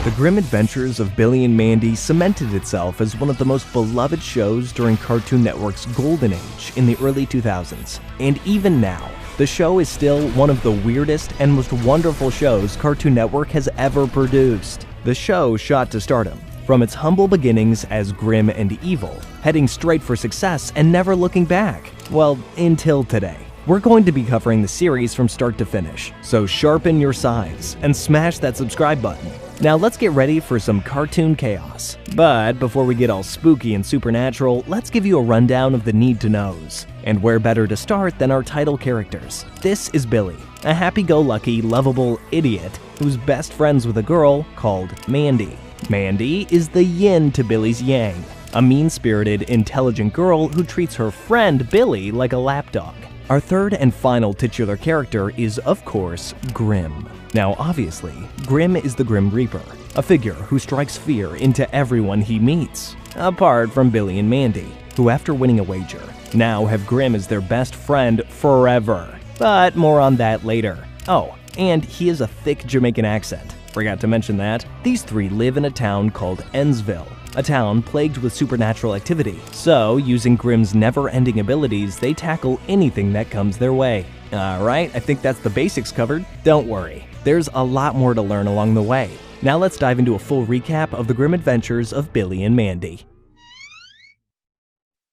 The Grim Adventures of Billy and Mandy cemented itself as one of the most beloved shows during Cartoon Network's golden age in the early 2000s. And even now, the show is still one of the weirdest and most wonderful shows Cartoon Network has ever produced. The show shot to stardom, from its humble beginnings as grim and evil, heading straight for success and never looking back. Well, until today. We're going to be covering the series from start to finish, so sharpen your sides and smash that subscribe button. Now let's get ready for some cartoon chaos. But before we get all spooky and supernatural, let's give you a rundown of the need-to-knows. And where better to start than our title characters. This is Billy, a happy-go-lucky, lovable idiot who's best friends with a girl called Mandy. Mandy is the yin to Billy's yang, a mean-spirited, intelligent girl who treats her friend Billy like a lapdog. Our third and final titular character is, of course, Grim. Now, obviously, Grim is the Grim Reaper, a figure who strikes fear into everyone he meets, apart from Billy and Mandy, who after winning a wager, now have Grim as their best friend forever. But more on that later. Oh, and he has a thick Jamaican accent. Forgot to mention that. These three live in a town called Ensville, a town plagued with supernatural activity. So, using Grim's never-ending abilities, they tackle anything that comes their way. Alright, I think that's the basics covered. Don't worry, there's a lot more to learn along the way. Now let's dive into a full recap of the Grim Adventures of Billy and Mandy.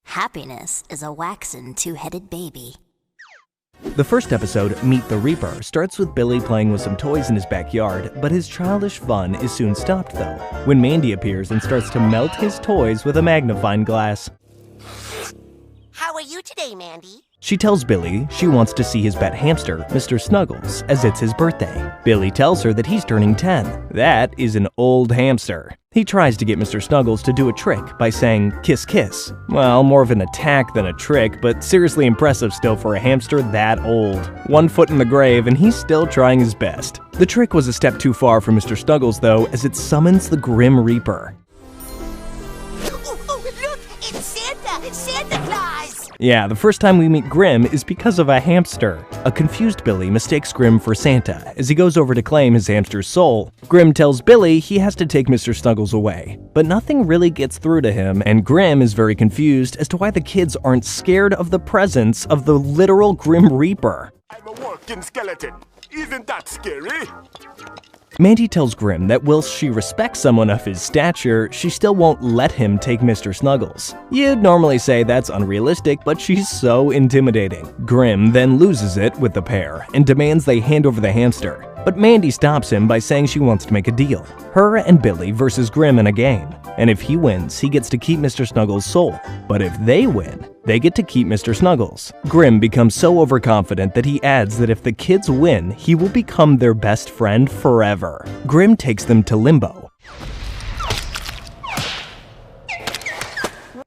Happiness is a waxen two-headed baby. The first episode, Meet the Reaper, starts with Billy playing with some toys in his backyard, but his childish fun is soon stopped though, when Mandy appears and starts to melt his toys with a magnifying glass. How are you today, Mandy? She tells Billy she wants to see his pet hamster, Mr. Snuggles, as it's his birthday. Billy tells her that he's turning 10. That is an old hamster. He tries to get Mr. Snuggles to do a trick by saying, "Kiss, kiss." Well, more of an attack than a trick, but seriously impressive still for a hamster that old. 1 foot in the grave, and he's still trying his best. The trick was a step too far for Mr. Snuggles, though, as it summons the Grim Reaper. Oh, look! It's Santa! Santa Claus! Yeah, the first time we meet Grim is because of a hamster. A confused Billy mistakes Grim for Santa as he goes over to claim his hamster's soul. Grim tells Billy he has to take Mr. Snuggles away, but nothing really gets through to him, and Grim is very confused as to why the kids aren't scared of the presence of the literal Grim Reaper. I'm a walking skeleton. Isn't that scary? Mandy tells Grim that whilst she respects someone of his stature, she still won't let him take Mr. Snuggles. You'd normally say that's unrealistic, but she's so intimidating. Grim then loses it with the pair and demands they hand over the hamster. But Mandy stops him by saying she wants to make a deal. Her and Billy versus Grim in a game. And if he wins, he gets to keep Mr. Snuggles' soul. But if they win, they get to keep Mr. Snuggles. Grim becomes so overconfident that he adds that if the kids win, he will become their best friend forever. Grim takes them to Limbo,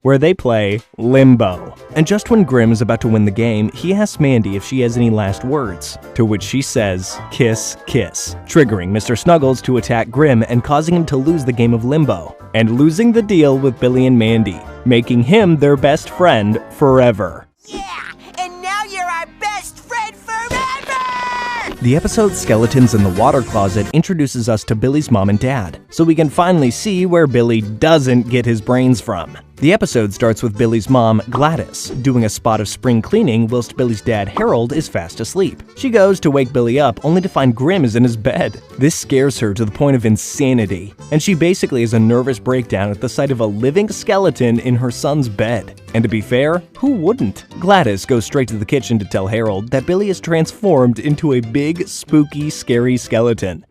where they play Limbo. And just when Grim is about to win the game, he asks Mandy if she has any last words, to which she says, "Kiss, kiss," triggering Mr. Snuggles to attack Grim and causing him to lose the game of Limbo, and losing the deal with Billy and Mandy, making him their best friend forever. Yeah! And now you're our best friend forever! The episode Skeletons in the Water Closet introduces us to Billy's mom and dad, so we can finally see where Billy doesn't get his brains from. The episode starts with Billy's mom, Gladys, doing a spot of spring cleaning whilst Billy's dad, Harold, is fast asleep. She goes to wake Billy up only to find Grim is in his bed. This scares her to the point of insanity, and she basically has a nervous breakdown at the sight of a living skeleton in her son's bed. And to be fair, who wouldn't? Gladys goes straight to the kitchen to tell Harold that Billy is transformed into a big, spooky, scary skeleton.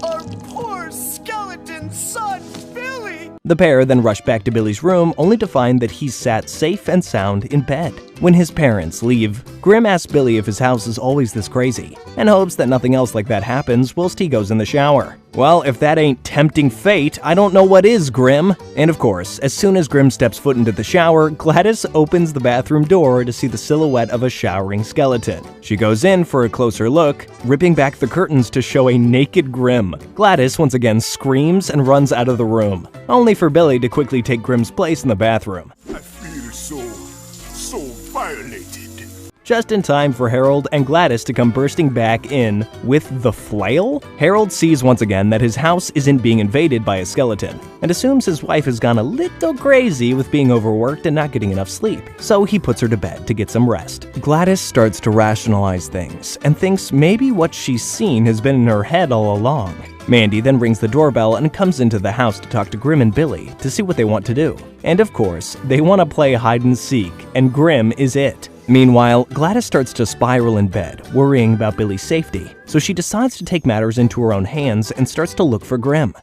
Our poor skeleton son, Billy! The pair then rush back to Billy's room only to find that he's sat safe and sound in bed. When his parents leave, Grim asks Billy if his house is always this crazy, and hopes that nothing else like that happens whilst he goes in the shower. Well, if that ain't tempting fate, I don't know what is, Grim. And of course, as soon as Grim steps foot into the shower, Gladys opens the bathroom door to see the silhouette of a showering skeleton. She goes in for a closer look, ripping back the curtains to show a naked Grim. Gladys once again screams and runs out of the room, only for Billy to quickly take Grim's place in the bathroom. I feel so violated. just in time for Harold and Gladys to come bursting back in with the flail. Harold sees once again that his house isn't being invaded by a skeleton, and assumes his wife has gone a little crazy with being overworked and not getting enough sleep, so he puts her to bed to get some rest. Gladys starts to rationalize things, and thinks maybe what she's seen has been in her head all along. Mandy then rings the doorbell and comes into the house to talk to Grim and Billy to see what they want to do. And of course, they want to play hide and seek, and Grim is it. Meanwhile, Gladys starts to spiral in bed, worrying about Billy's safety, so she decides to take matters into her own hands and starts to look for Grim.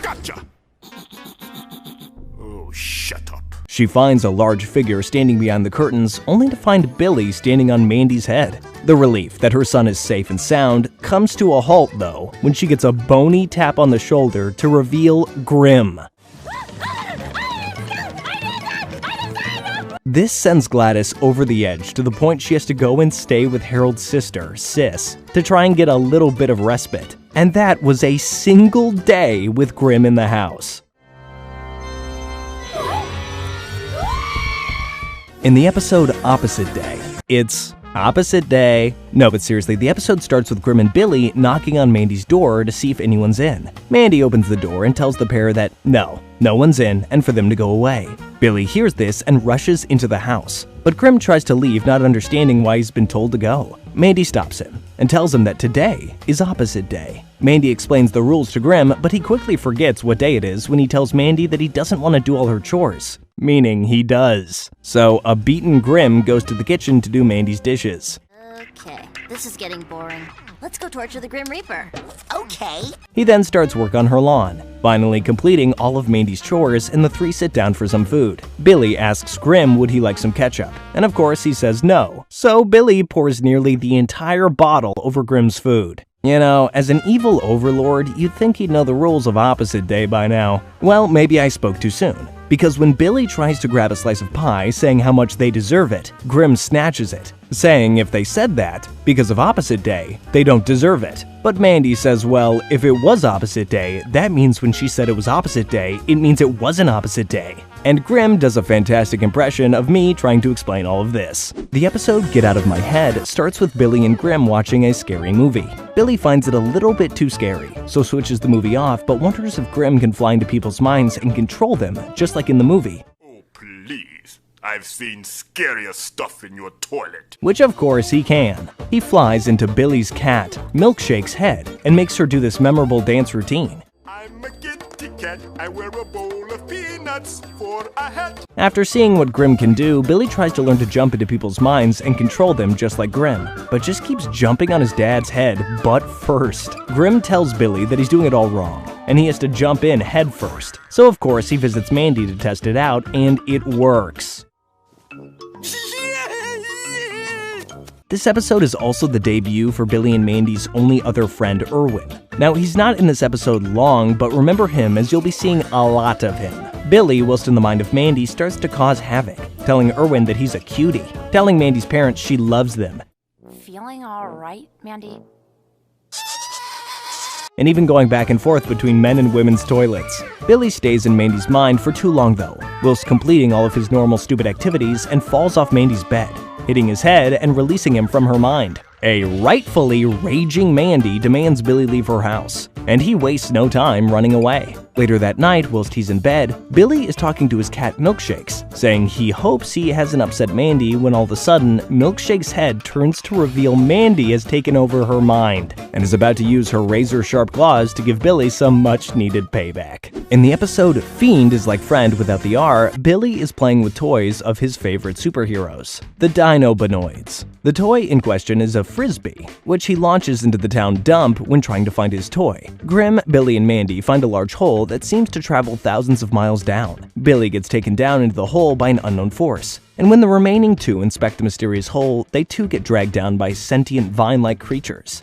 Gotcha! Oh, shut up. She finds a large figure standing behind the curtains, only to find Billy standing on Mandy's head. The relief that her son is safe and sound comes to a halt, though, when she gets a bony tap on the shoulder to reveal Grim. This sends Gladys over the edge to the point she has to go and stay with Harold's sister, Sis, to try and get a little bit of respite. And that was a single day with Grim in the house. In the episode Opposite Day, it's opposite day. No, but seriously, the episode starts with Grim and Billy knocking on Mandy's door to see if anyone's in. Mandy opens the door and tells the pair that no one's in and for them to go away. Billy hears this and rushes into the house, but Grim tries to leave, not understanding why he's been told to go. Mandy stops him and tells him that today is opposite day. Mandy explains the rules to Grim, but he quickly forgets what day it is when he tells Mandy that he doesn't want to do all her chores. Meaning he does. So a beaten Grim goes to the kitchen to do Mandy's dishes. Okay, this is getting boring. Let's go torture the Grim Reaper. Okay. He then starts work on her lawn, finally completing all of Mandy's chores, and the three sit down for some food. Billy asks Grim would he like some ketchup, and of course he says no. So Billy pours nearly the entire bottle over Grim's food. You know, as an evil overlord, you'd think he'd know the rules of opposite day by now. Well, maybe I spoke too soon. Because when Billy tries to grab a slice of pie, saying how much they deserve it, Grim snatches it, saying if they said that, because of opposite day, they don't deserve it. But Mandy says, well, if it was opposite day, that means when she said it was opposite day, it means it wasn't opposite day. And Grim does a fantastic impression of me trying to explain all of this. The episode Get Out of My Head starts with Billy and Grim watching a scary movie. Billy finds it a little bit too scary, so switches the movie off, but wonders if Grim can fly into people's minds and control them, just like in the movie. Oh, please. I've seen scarier stuff in your toilet. Which of course he can. He flies into Billy's cat, Milkshake's head, and makes her do this memorable dance routine. I'm a kitty cat. I wear a bowl of peanuts for a hat. After seeing what Grim can do, Billy tries to learn to jump into people's minds and control them just like Grim, but just keeps jumping on his dad's head butt first. Grim tells Billy that he's doing it all wrong, and he has to jump in head first. So of course he visits Mandy to test it out, and it works. This episode is also the debut for Billy and Mandy's only other friend, Erwin. Now, he's not in this episode long, but remember him as you'll be seeing a lot of him. Billy, whilst in the mind of Mandy, starts to cause havoc, telling Erwin that he's a cutie, telling Mandy's parents she loves them. Feeling alright, Mandy? And even going back and forth between men and women's toilets. Billy stays in Mandy's mind for too long though, whilst completing all of his normal stupid activities and falls off Mandy's bed, hitting his head and releasing him from her mind. A rightfully raging Mandy demands Billy leave her house, and he wastes no time running away. Later that night, whilst he's in bed, Billy is talking to his cat Milkshakes, saying he hopes he hasn't upset Mandy when all of a sudden, Milkshake's head turns to reveal Mandy has taken over her mind, and is about to use her razor-sharp claws to give Billy some much-needed payback. In the episode Fiend is Like Friend Without the R, Billy is playing with toys of his favorite superheroes, the Dinobonoids. The toy in question is a frisbee, which he launches into the town dump when trying to find his toy. Grim, Billy, and Mandy find a large hole that seems to travel thousands of miles down. Billy gets taken down into the hole by an unknown force, and when the remaining two inspect the mysterious hole, they too get dragged down by sentient vine-like creatures.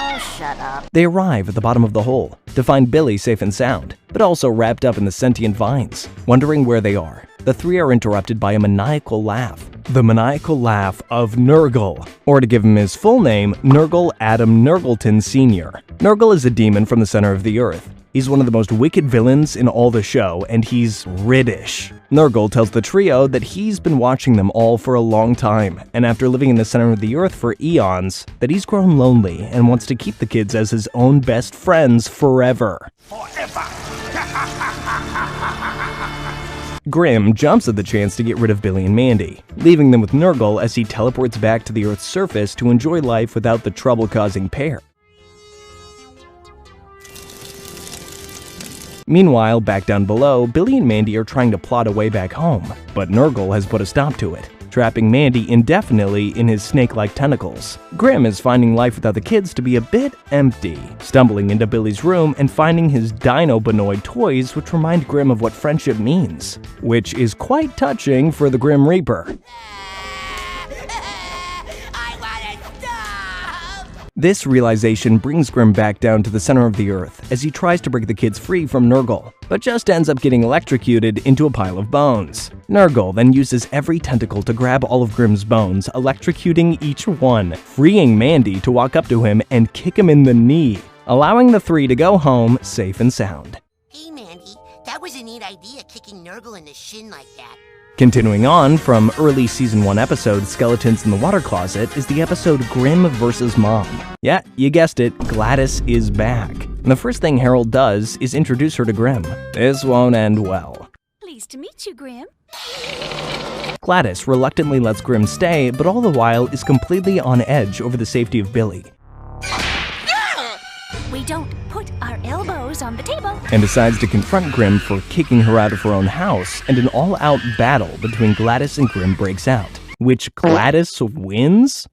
Oh, shut up. They arrive at the bottom of the hole, to find Billy safe and sound, but also wrapped up in the sentient vines. Wondering where they are, the three are interrupted by a maniacal laugh. The maniacal laugh of Nurgle, or to give him his full name, Nurgle Adam Nurgleton Sr. Nurgle is a demon from the center of the earth. He's one of the most wicked villains in all the show, and he's British. Nurgle tells the trio that he's been watching them all for a long time, and after living in the center of the earth for eons, that he's grown lonely and wants to keep the kids as his own best friends forever. Grim jumps at the chance to get rid of Billy and Mandy, leaving them with Nurgle as he teleports back to the Earth's surface to enjoy life without the trouble-causing pair. Meanwhile, back down below, Billy and Mandy are trying to plot a way back home, but Nurgle has put a stop to it, trapping Mandy indefinitely in his snake-like tentacles. Grim is finding life without the kids to be a bit empty, stumbling into Billy's room and finding his Dino-Bonoid toys which remind Grim of what friendship means, which is quite touching for the Grim Reaper. This realization brings Grim back down to the center of the earth as he tries to break the kids free from Nurgle, but just ends up getting electrocuted into a pile of bones. Nurgle then uses every tentacle to grab all of Grim's bones, electrocuting each one, freeing Mandy to walk up to him and kick him in the knee, allowing the three to go home safe and sound. Hey, Mandy, that was a neat idea, kicking Nurgle in the shin like that. Continuing on from early Season 1 episode Skeletons in the Water Closet is the episode Grim vs. Mom. Yeah, you guessed it, Gladys is back. And the first thing Harold does is introduce her to Grim. This won't end well. Pleased to meet you, Grim. Gladys reluctantly lets Grim stay, but all the while is completely on edge over the safety of Billy. We don't put our elbows on the table. And decides to confront Grim for kicking her out of her own house, and an all-out battle between Gladys and Grim breaks out, which Gladys wins?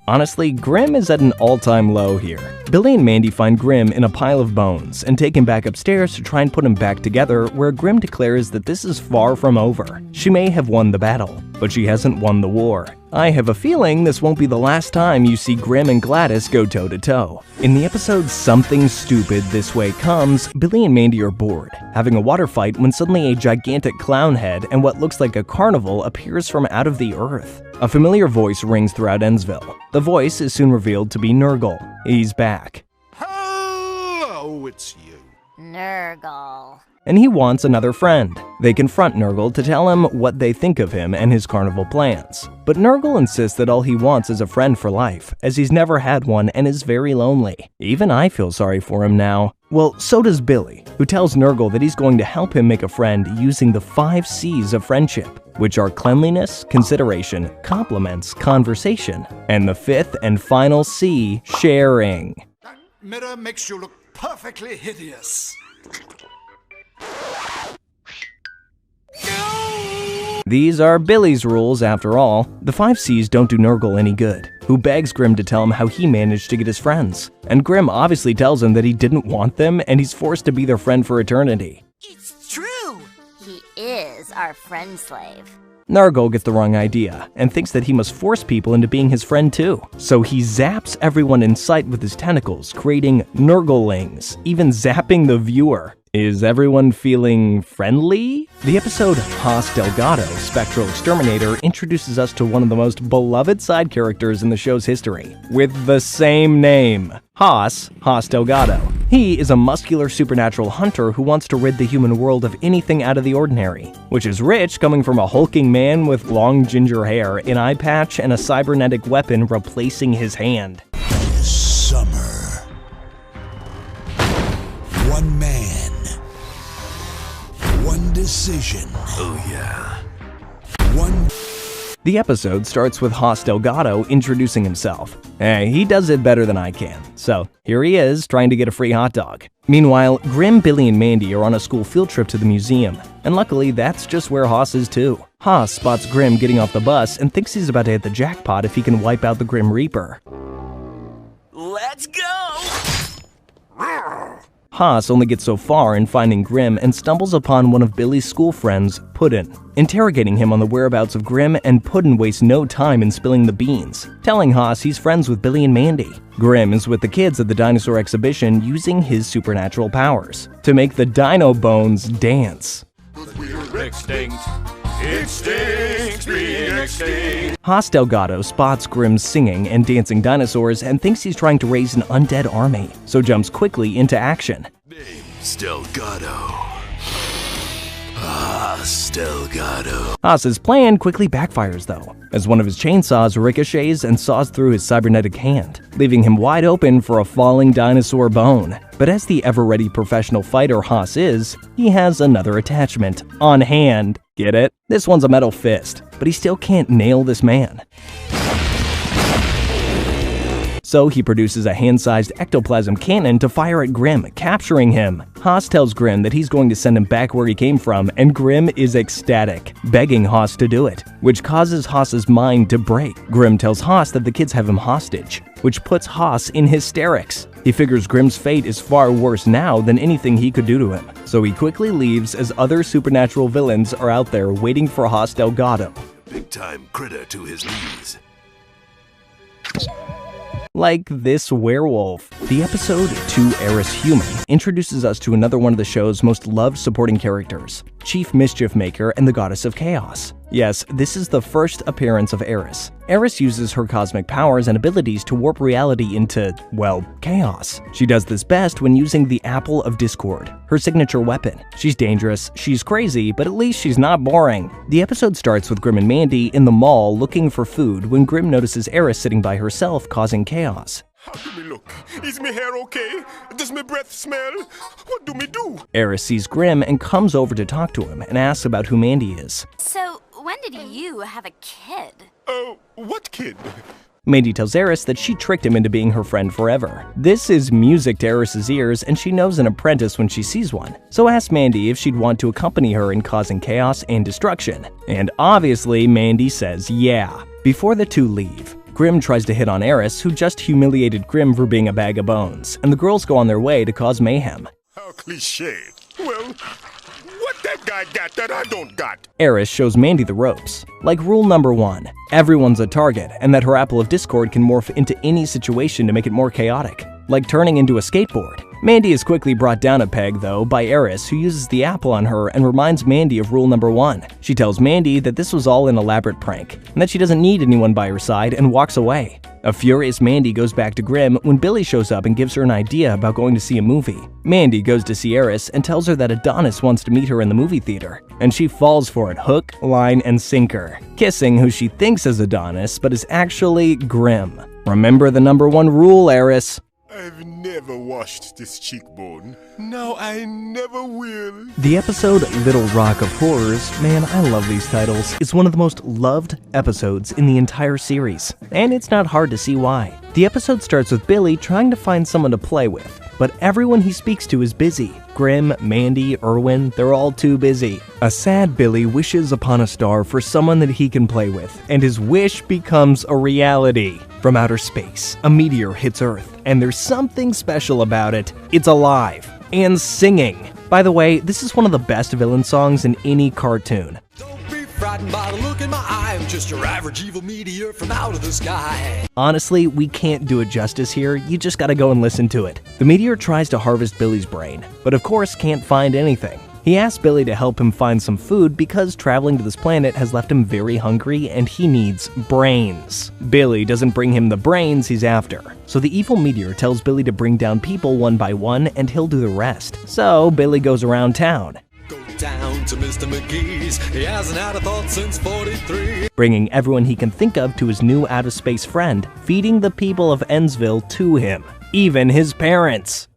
Honestly, Grim is at an all-time low here. Billy and Mandy find Grim in a pile of bones and take him back upstairs to try and put him back together, where Grim declares that this is far from over. She may have won the battle, but she hasn't won the war. I have a feeling this won't be the last time you see Grim and Gladys go toe-to-toe. In the episode Something Stupid This Way Comes, Billy and Mandy are bored, having a water fight when suddenly a gigantic clown head and what looks like a carnival appears from out of the earth. A familiar voice rings throughout Ensville. The voice is soon revealed to be Nurgle. He's back. Hello, it's you. Nurgle. And he wants another friend. They confront Nurgle to tell him what they think of him and his carnival plans. But Nurgle insists that all he wants is a friend for life, as he's never had one and is very lonely. Even I feel sorry for him now. Well, so does Billy, who tells Nurgle that he's going to help him make a friend using the 5 C's of friendship, which are cleanliness, consideration, compliments, conversation, and the 5th and final C, sharing. That mirror makes you look perfectly hideous. These are Billy's rules after all. The 5 C's don't do Nurgle any good, who begs Grim to tell him how he managed to get his friends. And Grim obviously tells him that he didn't want them and he's forced to be their friend for eternity. It's true! He is our friend slave. Nurgle gets the wrong idea and thinks that he must force people into being his friend too. So he zaps everyone in sight with his tentacles, creating Nurglings, even zapping the viewer. Is everyone feeling friendly? The episode Haas Delgado, Spectral Exterminator, introduces us to one of the most beloved side characters in the show's history, with the same name, Haas Delgado. He is a muscular supernatural hunter who wants to rid the human world of anything out of the ordinary, which is rich coming from a hulking man with long ginger hair, an eye patch, and a cybernetic weapon replacing his hand. Summer. One man. One decision. Oh yeah. One. The episode starts with Haas Delgado introducing himself. Hey, he does it better than I can, so here he is trying to get a free hot dog. Meanwhile, Grim, Billy, and Mandy are on a school field trip to the museum, and luckily that's just where Haas is too. Haas spots Grim getting off the bus and thinks he's about to hit the jackpot if he can wipe out the Grim Reaper. Let's go! Haas only gets so far in finding Grim and stumbles upon one of Billy's school friends, Puddin. Interrogating him on the whereabouts of Grim, and Puddin wastes no time in spilling the beans, telling Haas he's friends with Billy and Mandy. Grim is with the kids at the dinosaur exhibition using his supernatural powers to make the dino bones dance. We're extinct. Extinct, being extinct. Haas Delgado spots Grim's singing and dancing dinosaurs and thinks he's trying to raise an undead army, so jumps quickly into action. Name's Delgado. Delgado. Haas's plan quickly backfires though, as one of his chainsaws ricochets and saws through his cybernetic hand, leaving him wide open for a falling dinosaur bone. But as the ever-ready professional fighter Haas is, he has another attachment on hand. Get it? This one's a metal fist, but he still can't nail this man. So he produces a hand-sized ectoplasm cannon to fire at Grim, capturing him. Haas tells Grim that he's going to send him back where he came from, and Grim is ecstatic, begging Haas to do it, which causes Haas's mind to break. Grim tells Haas that the kids have him hostage, which puts Haas in hysterics. He figures Grim's fate is far worse now than anything he could do to him, so he quickly leaves as other supernatural villains are out there waiting for Haas Delgado. Big-time critter to his knees. Like this werewolf. The episode To Eris Human introduces us to another one of the show's most loved supporting characters, Chief Mischief Maker and the Goddess of Chaos. Yes, this is the first appearance of Eris. Eris uses her cosmic powers and abilities to warp reality into, well, chaos. She does this best when using the Apple of Discord, her signature weapon. She's dangerous, she's crazy, but at least she's not boring. The episode starts with Grim and Mandy in the mall looking for food when Grim notices Eris sitting by herself causing chaos. How do me look? Is my hair okay? Does my breath smell? What do me do? Eris sees Grim and comes over to talk to him and asks about who Mandy is. So, when did you have a kid? Oh, what kid? Mandy tells Eris that she tricked him into being her friend forever. This is music to Eris's ears, and she knows an apprentice when she sees one, so asks Mandy if she'd want to accompany her in causing chaos and destruction. And obviously, Mandy says yeah. Before the two leave, Grim tries to hit on Eris, who just humiliated Grim for being a bag of bones, and the girls go on their way to cause mayhem. How cliché. Well, what that guy got that I don't got? Eris shows Mandy the ropes. Like rule number 1, everyone's a target, and that her Apple of Discord can morph into any situation to make it more chaotic, like turning into a skateboard. Mandy is quickly brought down a peg, though, by Eris, who uses the apple on her and reminds Mandy of rule number 1. She tells Mandy that this was all an elaborate prank, and that she doesn't need anyone by her side, and walks away. A furious Mandy goes back to Grim when Billy shows up and gives her an idea about going to see a movie. Mandy goes to see Eris and tells her that Adonis wants to meet her in the movie theater, and she falls for it hook, line, and sinker, kissing who she thinks is Adonis but is actually Grim. Remember the number 1 rule, Eris. I've never washed this cheekbone. Now I never will. The episode Little Rock of Horrors, man, I love these titles, is one of the most loved episodes in the entire series, and it's not hard to see why. The episode starts with Billy trying to find someone to play with, but everyone he speaks to is busy. Grim, Mandy, Irwin, they're all too busy. A sad Billy wishes upon a star for someone that he can play with, and his wish becomes a reality. From outer space, a meteor hits Earth, and there's something special about it. It's alive and singing. By the way, this is one of the best villain songs in any cartoon. Don't be frightened by the look in my eye. I'm just your average evil meteor from out of the sky. Honestly, we can't do it justice here, you just gotta go and listen to it. The meteor tries to harvest Billy's brain, but of course can't find anything. He asks Billy to help him find some food because traveling to this planet has left him very hungry and he needs brains. Billy doesn't bring him the brains he's after, so the evil meteor tells Billy to bring down people one by one and he'll do the rest. So Billy goes around town, Go down to Mr. McGee's. He hasn't had a thought since 43. bringing everyone he can think of to his new out-of-space friend, feeding the people of Ennsville to him, even his parents.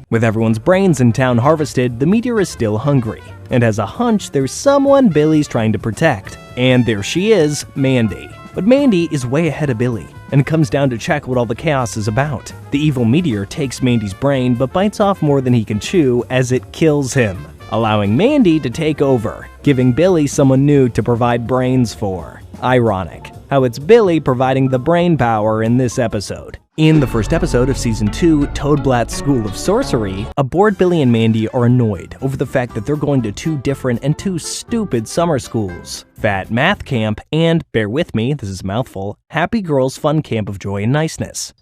With everyone's brains in town harvested, the meteor is still hungry, and has a hunch there's someone Billy's trying to protect. And there she is, Mandy. But Mandy is way ahead of Billy, and comes down to check what all the chaos is about. The evil meteor takes Mandy's brain, but bites off more than he can chew as it kills him, allowing Mandy to take over, giving Billy someone new to provide brains for. Ironic how it's Billy providing the brain power in this episode. In the first episode of Season 2, Toadblatt's School of Sorcery, aboard Billy and Mandy are annoyed over the fact that they're going to two different and two stupid summer schools. Fat Math Camp and, bear with me, this is a mouthful, Happy Girls Fun Camp of Joy and Niceness.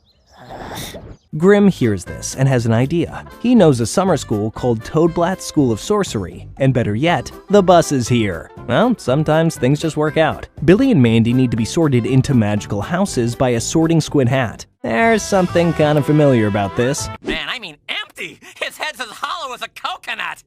Grim hears this and has an idea. He knows a summer school called Toadblatt's School of Sorcery, and better yet, the bus is here. Well, sometimes things just work out. Billy and Mandy need to be sorted into magical houses by a sorting squid hat. There's something kind of familiar about this. Man, I mean empty! His head's as hollow as a coconut!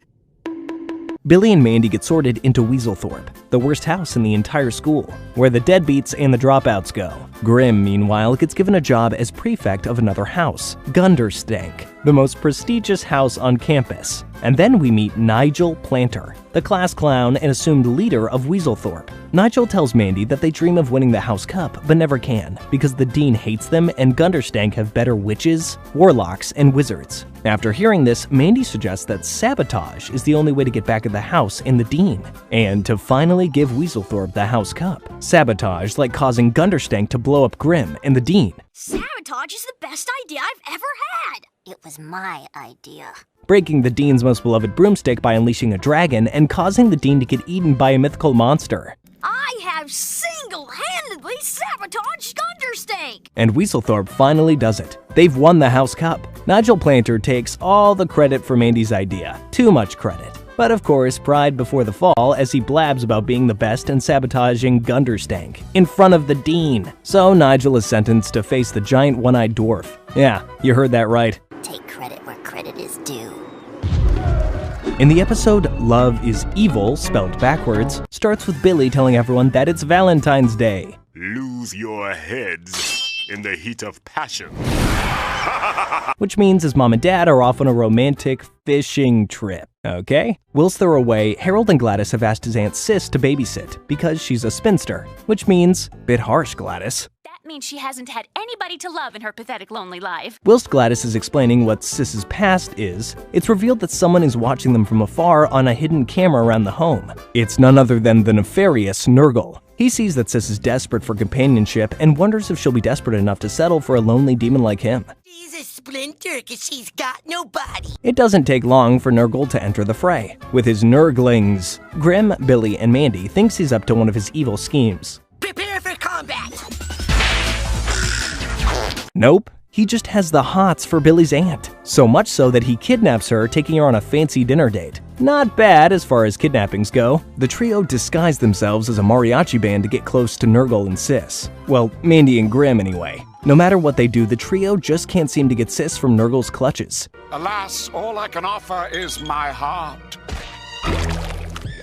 Billy and Mandy get sorted into Weaselthorpe, the worst house in the entire school, where the deadbeats and the dropouts go. Grim, meanwhile, gets given a job as prefect of another house, Gunderstank, the most prestigious house on campus. And then we meet Nigel Planter, the class clown and assumed leader of Weaselthorpe. Nigel tells Mandy that they dream of winning the House Cup, but never can, because the dean hates them and Gunderstank have better witches, warlocks, and wizards. After hearing this, Mandy suggests that sabotage is the only way to get back at the house and the dean, and to finally give Weaselthorpe the House Cup. Sabotage, like causing Gunderstank to blow up Grim and the dean. Sabotage is the best idea I've ever had. It was my idea. Breaking the dean's most beloved broomstick by unleashing a dragon and causing the dean to get eaten by a mythical monster. I have single-handedly sabotaged Gunderstank. And Weaselthorpe finally does it. They've won the House Cup. Nigel Planter takes all the credit for Mandy's idea. Too much credit. But of course, pride before the fall as he blabs about being the best and sabotaging Gunderstank in front of the dean. So Nigel is sentenced to face the giant one-eyed dwarf. Yeah, you heard that right. Take credit where credit is due. In the episode Love is Evil, spelled backwards, starts with Billy telling everyone that it's Valentine's Day. Lose your heads in the heat of passion. Which means his mom and dad are off on a romantic fishing trip, okay? Whilst they're away, Harold and Gladys have asked his Aunt Sis to babysit because she's a spinster, which means, bit harsh, Gladys. That means she hasn't had anybody to love in her pathetic, lonely life. Whilst Gladys is explaining what Sis's past is, it's revealed that someone is watching them from afar on a hidden camera around the home. It's none other than the nefarious Nurgle. He sees that Sis is desperate for companionship and wonders if she'll be desperate enough to settle for a lonely demon like him. She's a splinter because she's got nobody. It doesn't take long for Nurgle to enter the fray. With his Nurglings, Grim, Billy, and Mandy thinks he's up to one of his evil schemes. Prepare for combat. Nope. He just has the hots for Billy's aunt. So much so that he kidnaps her, taking her on a fancy dinner date. Not bad as far as kidnappings go. The trio disguise themselves as a mariachi band to get close to Nurgle and Sis. Well, Mandy and Grim anyway. No matter what they do, the trio just can't seem to get Sis from Nurgle's clutches. Alas, all I can offer is my heart.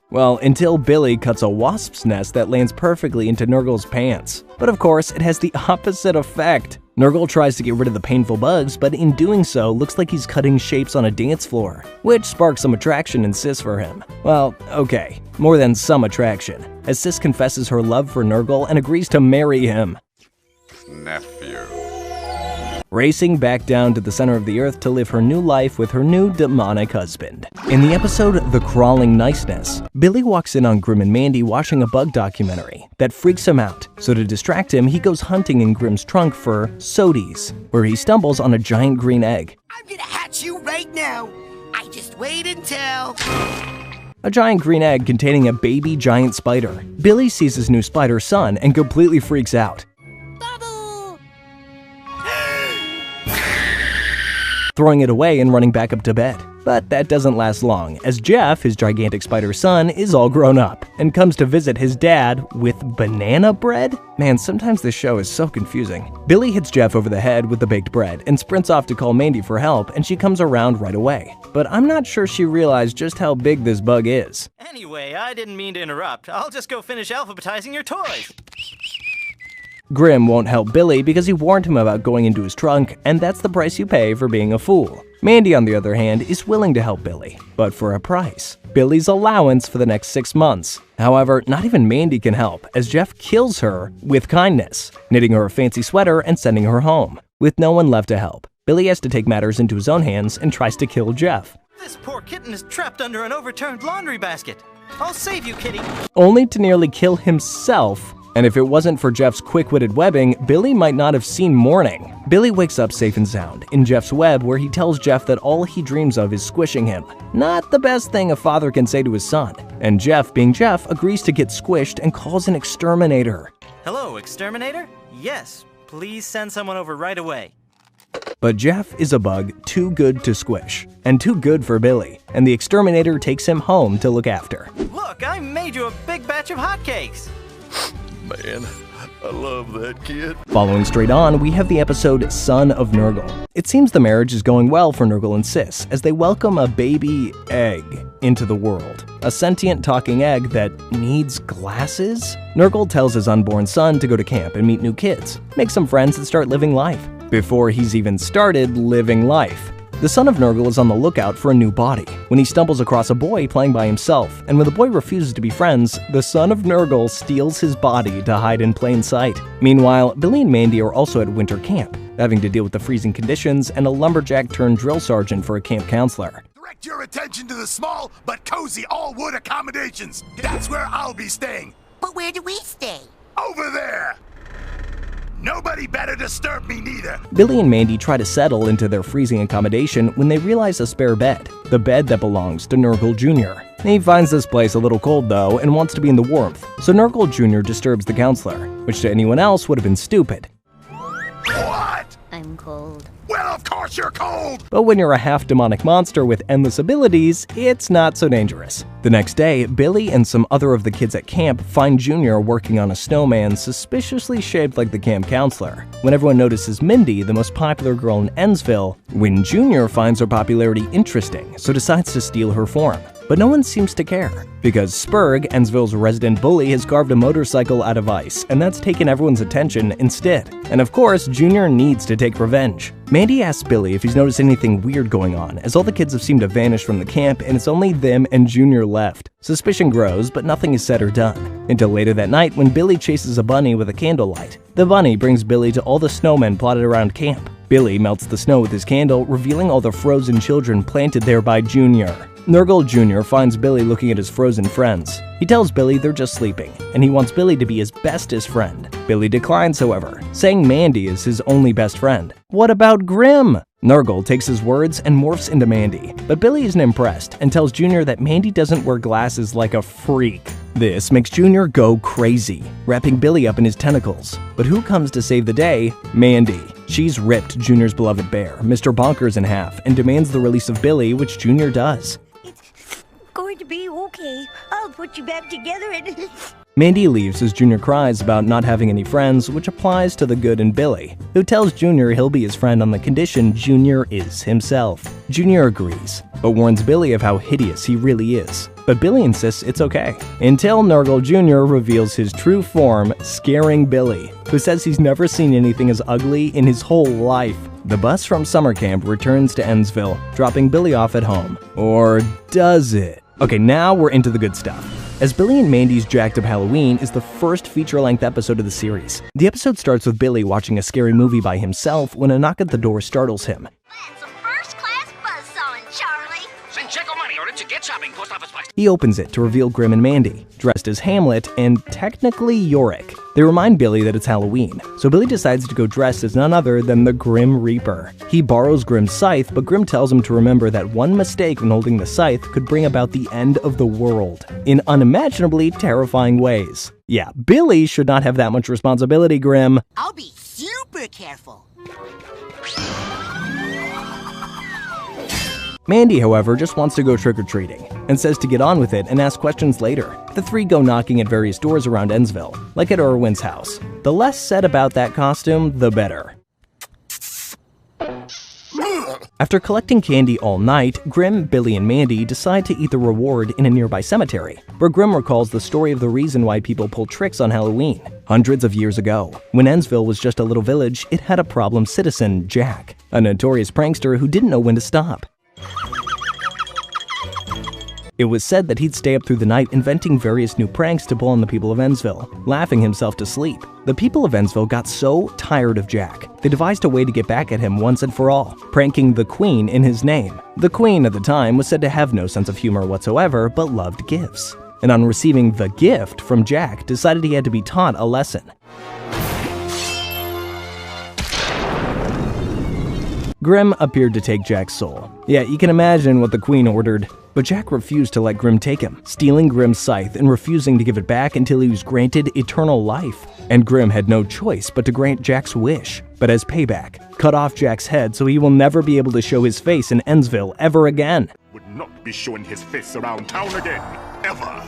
Well, until Billy cuts a wasp's nest that lands perfectly into Nurgle's pants. But of course, it has the opposite effect. Nurgle tries to get rid of the painful bugs, but in doing so, looks like he's cutting shapes on a dance floor, which sparks some attraction in Sis for him. Well, okay, more than some attraction, as Sis confesses her love for Nurgle and agrees to marry him. Nephew. Racing back down to the center of the earth to live her new life with her new demonic husband. In the episode The Crawling Niceness, Billy walks in on Grim and Mandy watching a bug documentary that freaks him out. So to distract him, he goes hunting in Grim's trunk for sodies, where he stumbles on a giant green egg. I'm gonna hatch you right now. I just wait until... A giant green egg containing a baby giant spider. Billy sees his new spider son and completely freaks out. Throwing it away and running back up to bed. But that doesn't last long, as Jeff, his gigantic spider son, is all grown up and comes to visit his dad with banana bread? Man, sometimes this show is so confusing. Billy hits Jeff over the head with the baked bread and sprints off to call Mandy for help, and she comes around right away. But I'm not sure she realized just how big this bug is. Anyway, I didn't mean to interrupt. I'll just go finish alphabetizing your toys. Grim won't help Billy because he warned him about going into his trunk, and that's the price you pay for being a fool. Mandy, on the other hand, is willing to help Billy, but for a price. Billy's allowance for the next 6 months. However, not even Mandy can help, as Jeff kills her with kindness, knitting her a fancy sweater and sending her home. With no one left to help, Billy has to take matters into his own hands and tries to kill Jeff. This poor kitten is trapped under an overturned laundry basket. I'll save you, kitty. Only to nearly kill himself And if it wasn't for Jeff's quick-witted webbing, Billy might not have seen morning. Billy wakes up safe and sound in Jeff's web, where he tells Jeff that all he dreams of is squishing him. Not the best thing a father can say to his son. And Jeff, being Jeff, agrees to get squished and calls an exterminator. Hello, exterminator? Yes, please send someone over right away. But Jeff is a bug too good to squish, and too good for Billy, and the exterminator takes him home to look after. Look, I made you a big batch of hotcakes. Man, I love that kid. Following straight on, we have the episode Son of Nurgle. It seems the marriage is going well for Nurgle and Sis as they welcome a baby egg into the world. A sentient talking egg that needs glasses? Nurgle tells his unborn son to go to camp and meet new kids, make some friends and start living life. Before he's even started living life, the son of Nurgle is on the lookout for a new body when he stumbles across a boy playing by himself, and when the boy refuses to be friends, the son of Nurgle steals his body to hide in plain sight. Meanwhile, Billy and Mandy are also at winter camp, having to deal with the freezing conditions and a lumberjack turned drill sergeant for a camp counselor. Direct your attention to the small but cozy all-wood accommodations. That's where I'll be staying. But where do we stay? Over there. Nobody better disturb me neither. Billy and Mandy try to settle into their freezing accommodation when they realize a spare bed, the bed that belongs to Nurgle Jr. He finds this place a little cold though and wants to be in the warmth, so Nurgle Jr. disturbs the counselor, which to anyone else would have been stupid. What? I'm cold. Well, of course you're cold. But when you're a half-demonic monster with endless abilities, it's not so dangerous. The next day, Billy and some other of the kids at camp find Junior working on a snowman suspiciously shaped like the camp counselor. When everyone notices Mindy, the most popular girl in Ennsville, when Junior finds her popularity interesting, so decides to steal her form. But no one seems to care, because Spurg, Ennsville's resident bully, has carved a motorcycle out of ice, and that's taken everyone's attention instead. And of course, Junior needs to take revenge. Mandy asks Billy if he's noticed anything weird going on, as all the kids have seemed to vanish from the camp and it's only them and Junior left. Suspicion grows, but nothing is said or done. Until later that night when Billy chases a bunny with a candlelight. The bunny brings Billy to all the snowmen plotted around camp. Billy melts the snow with his candle, revealing all the frozen children planted there by Junior. Nurgle Jr. finds Billy looking at his frozen friends. He tells Billy they're just sleeping, and he wants Billy to be his bestest friend. Billy declines, however, saying Mandy is his only best friend. What about Grim? Nurgle takes his words and morphs into Mandy, but Billy isn't impressed and tells Junior that Mandy doesn't wear glasses like a freak. This makes Junior go crazy, wrapping Billy up in his tentacles. But who comes to save the day? Mandy. She's ripped Junior's beloved bear, Mr. Bonkers, in half and demands the release of Billy, which Junior does. Going to be okay. I'll put you back together and... Mandy leaves as Junior cries about not having any friends, which applies to the good in Billy, who tells Junior he'll be his friend on the condition Junior is himself. Junior agrees, but warns Billy of how hideous he really is. But Billy insists it's okay, until Nurgle Jr. reveals his true form, scaring Billy, who says he's never seen anything as ugly in his whole life. The bus from summer camp returns to Ennsville, dropping Billy off at home. Or does it? Okay, now we're into the good stuff. As Billy and Mandy's Jacked Up Halloween is the first feature-length episode of the series. The episode starts with Billy watching a scary movie by himself when a knock at the door startles him. That's a first-class buzzsawing, Charlie. Send check or money order to get shopping post office box. He opens it to reveal Grim and Mandy, dressed as Hamlet and technically Yorick. They remind Billy that it's Halloween, so Billy decides to go dressed as none other than the Grim Reaper. He borrows Grim's scythe, but Grim tells him to remember that one mistake when holding the scythe could bring about the end of the world in unimaginably terrifying ways. Yeah, Billy should not have that much responsibility, Grim. I'll be super careful. Mandy, however, just wants to go trick-or-treating and says to get on with it and ask questions later. The three go knocking at various doors around Ennsville, like at Irwin's house. The less said about that costume, the better. After collecting candy all night, Grim, Billy, and Mandy decide to eat the reward in a nearby cemetery, where Grim recalls the story of the reason why people pull tricks on Halloween. Hundreds of years ago, when Ennsville was just a little village, it had a problem citizen, Jack, a notorious prankster who didn't know when to stop. It was said that he'd stay up through the night inventing various new pranks to pull on the people of Ennsville, laughing himself to sleep. The people of Ennsville got so tired of Jack, they devised a way to get back at him once and for all, pranking the Queen in his name. The Queen at the time was said to have no sense of humor whatsoever, but loved gifts. and on receiving the gift from Jack, decided he had to be taught a lesson. Grim appeared to take Jack's soul. Yeah, you can imagine what the Queen ordered. But Jack refused to let Grim take him, stealing Grim's scythe and refusing to give it back until he was granted eternal life. And Grim had no choice but to grant Jack's wish, but as payback, cut off Jack's head so he will never be able to show his face in Ennsville ever again. Would not be showing his face around town again, ever.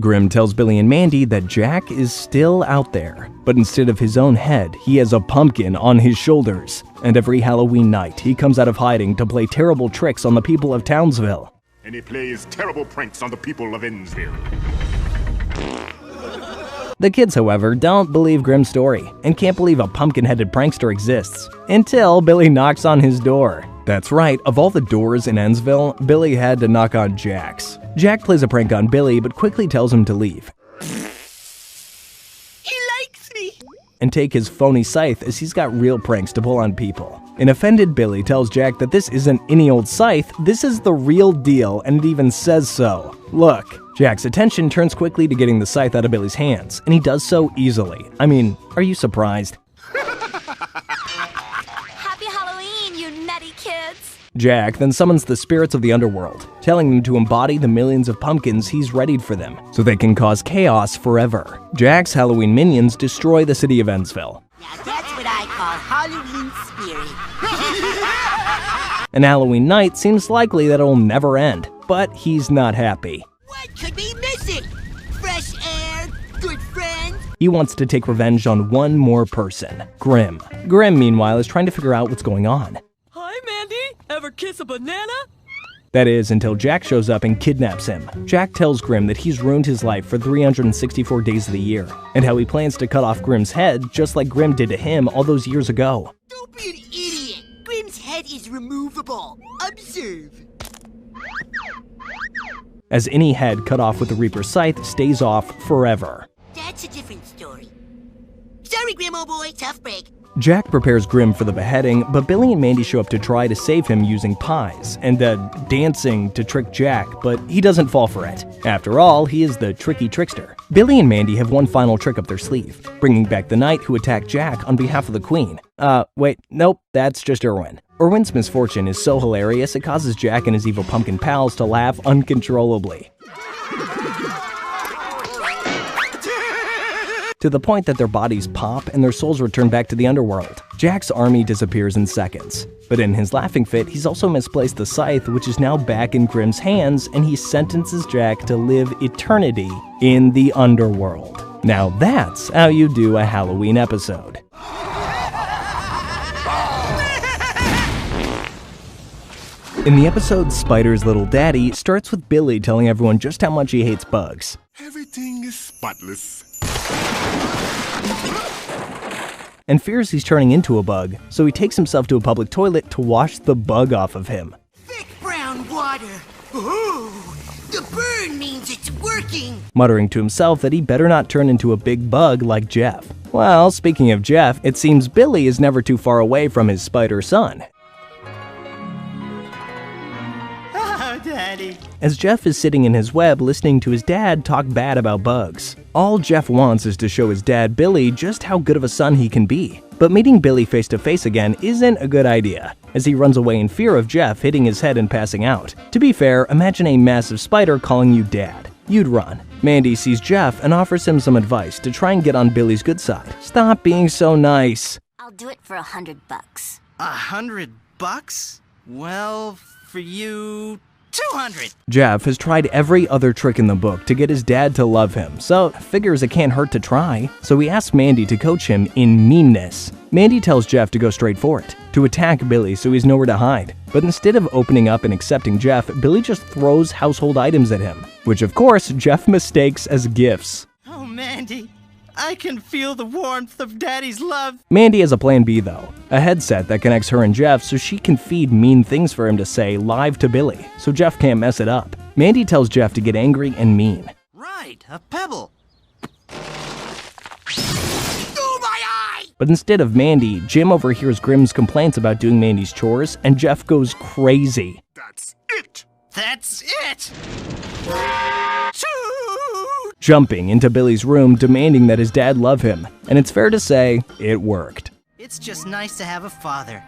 Grim tells Billy and Mandy that Jack is still out there, but instead of his own head, he has a pumpkin on his shoulders. And every Halloween night, he comes out of hiding to play terrible tricks on the people of Townsville. And he plays terrible pranks on the people of Ennsville. The kids, however, don't believe Grim's story and can't believe a pumpkin-headed prankster exists until Billy knocks on his door. That's right, of all the doors in Ennsville, Billy had to knock on Jack's. Jack plays a prank on Billy but quickly tells him to leave. He likes me. And take his phony scythe as he's got real pranks to pull on people. An offended Billy tells Jack that this isn't any old scythe, this is the real deal, and it even says so. Look. Jack's attention turns quickly to getting the scythe out of Billy's hands, and he does so easily. I mean, are you surprised? Happy Halloween, you nutty kids! Jack then summons the spirits of the underworld, telling them to embody the millions of pumpkins he's readied for them, so they can cause chaos forever. Jack's Halloween minions destroy the city of Ennsville. Now that's what I call Halloween spirit. And Halloween night seems likely that it'll never end, but he's not happy. What could be missing? Fresh air, good friends. He wants to take revenge on one more person, Grim. Grim, meanwhile, is trying to figure out what's going on. Hi, Mandy. Ever kiss a banana? That is, until Jack shows up and kidnaps him. Jack tells Grim that he's ruined his life for 364 days of the year, and how he plans to cut off Grim's head just like Grim did to him all those years ago. Don't be an idiot. Grim's head is removable. Observe. As any head cut off with the Reaper's scythe stays off forever. That's a different story. Sorry, Grim, old boy. Tough break. Jack prepares Grim for the beheading, but Billy and Mandy show up to try to save him using pies and dancing to trick Jack, but he doesn't fall for it. After all, he is the tricky trickster. Billy and Mandy have one final trick up their sleeve, bringing back the knight who attacked Jack on behalf of the Queen. Wait, nope, that's just Erwin. Erwin's misfortune is so hilarious it causes Jack and his evil pumpkin pals to laugh uncontrollably. To the point that their bodies pop and their souls return back to the underworld. Jack's army disappears in seconds. But in his laughing fit, he's also misplaced the scythe, which is now back in Grim's hands, and he sentences Jack to live eternity in the underworld. Now that's how you do a Halloween episode. In the episode, Spider's Little Daddy starts with Billy telling everyone just how much he hates bugs. Everything is spotless. And fears he's turning into a bug, so he takes himself to a public toilet to wash the bug off of him. Thick brown water. Ooh, the burn means it's working. Muttering to himself that he better not turn into a big bug like Jeff. Well, speaking of Jeff, it seems Billy is never too far away from his spider son. Oh, Daddy. As Jeff is sitting in his web listening to his dad talk bad about bugs. All Jeff wants is to show his dad, Billy, just how good of a son he can be. But meeting Billy face to face again isn't a good idea, as he runs away in fear of Jeff hitting his head and passing out. To be fair, imagine a massive spider calling you dad. You'd run. Mandy sees Jeff and offers him some advice to try and get on Billy's good side. Stop being so nice. I'll do it for $100. $100? Well, for you, 200. Jeff has tried every other trick in the book to get his dad to love him, so figures it can't hurt to try. So he asks Mandy to coach him in meanness. Mandy tells Jeff to go straight for it, to attack Billy so he's nowhere to hide. But instead of opening up and accepting Jeff, Billy just throws household items at him, which of course Jeff mistakes as gifts. Oh, Mandy, I can feel the warmth of Daddy's love. Mandy has a plan B though, a headset that connects her and Jeff so she can feed mean things for him to say live to Billy, so Jeff can't mess it up. Mandy tells Jeff to get angry and mean. Right, a pebble. Oh, my eye! But instead of Mandy, Jim overhears Grimm's complaints about doing Mandy's chores, and Jeff goes crazy. That's it! That's it! jumping into Billy's room demanding that his dad love him, and it's fair to say, it worked. It's just nice to have a father.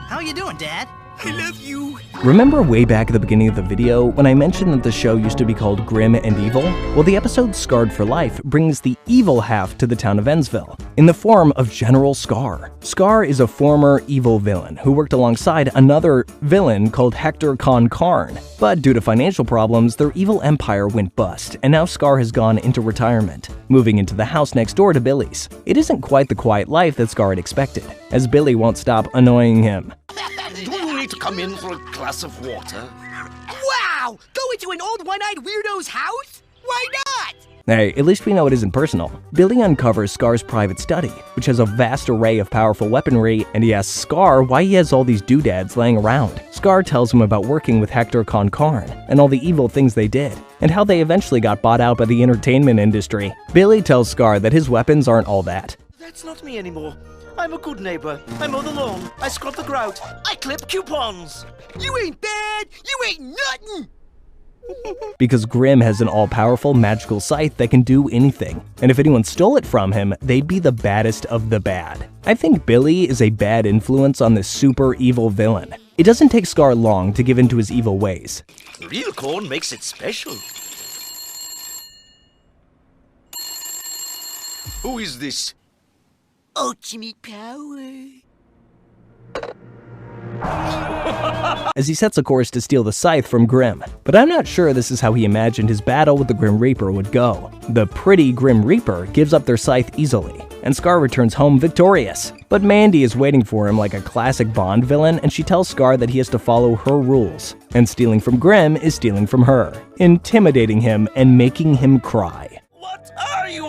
How you doing, Dad? I love you. Remember way back at the beginning of the video when I mentioned that the show used to be called Grim and Evil? Well, the episode Scarred for Life brings the evil half to the town of Ensville, in the form of General Scar. Scar is a former evil villain who worked alongside another villain called Hector Con Carn. But due to financial problems, their evil empire went bust, and now Scar has gone into retirement, moving into the house next door to Billy's. It isn't quite the quiet life that Scar had expected, as Billy won't stop annoying him. Do you need to come in for a glass of water? Wow! Go into an old one-eyed weirdo's house? Why not? Hey, at least we know it isn't personal. Billy uncovers Scar's private study, which has a vast array of powerful weaponry, and he asks Scar why he has all these doodads laying around. Scar tells him about working with Hector Con Carn, and all the evil things they did, and how they eventually got bought out by the entertainment industry. Billy tells Scar that his weapons aren't all that. That's not me anymore. I'm a good neighbor. I mow the lawn. I scrub the grout. I clip coupons. You ain't bad. You ain't nothing. Because Grim has an all-powerful magical scythe that can do anything, and if anyone stole it from him, they'd be the baddest of the bad. I think Billy is a bad influence on this super evil villain. It doesn't take Scar long to give in to his evil ways. Real corn makes it special. Who is this? Ultimate power. As he sets a course to steal the scythe from Grim. But I'm not sure this is how he imagined his battle with the Grim Reaper would go. The pretty Grim Reaper gives up their scythe easily, and Scar returns home victorious. But Mandy is waiting for him like a classic Bond villain, and she tells Scar that he has to follow her rules. And stealing from Grim is stealing from her, intimidating him and making him cry. What are you?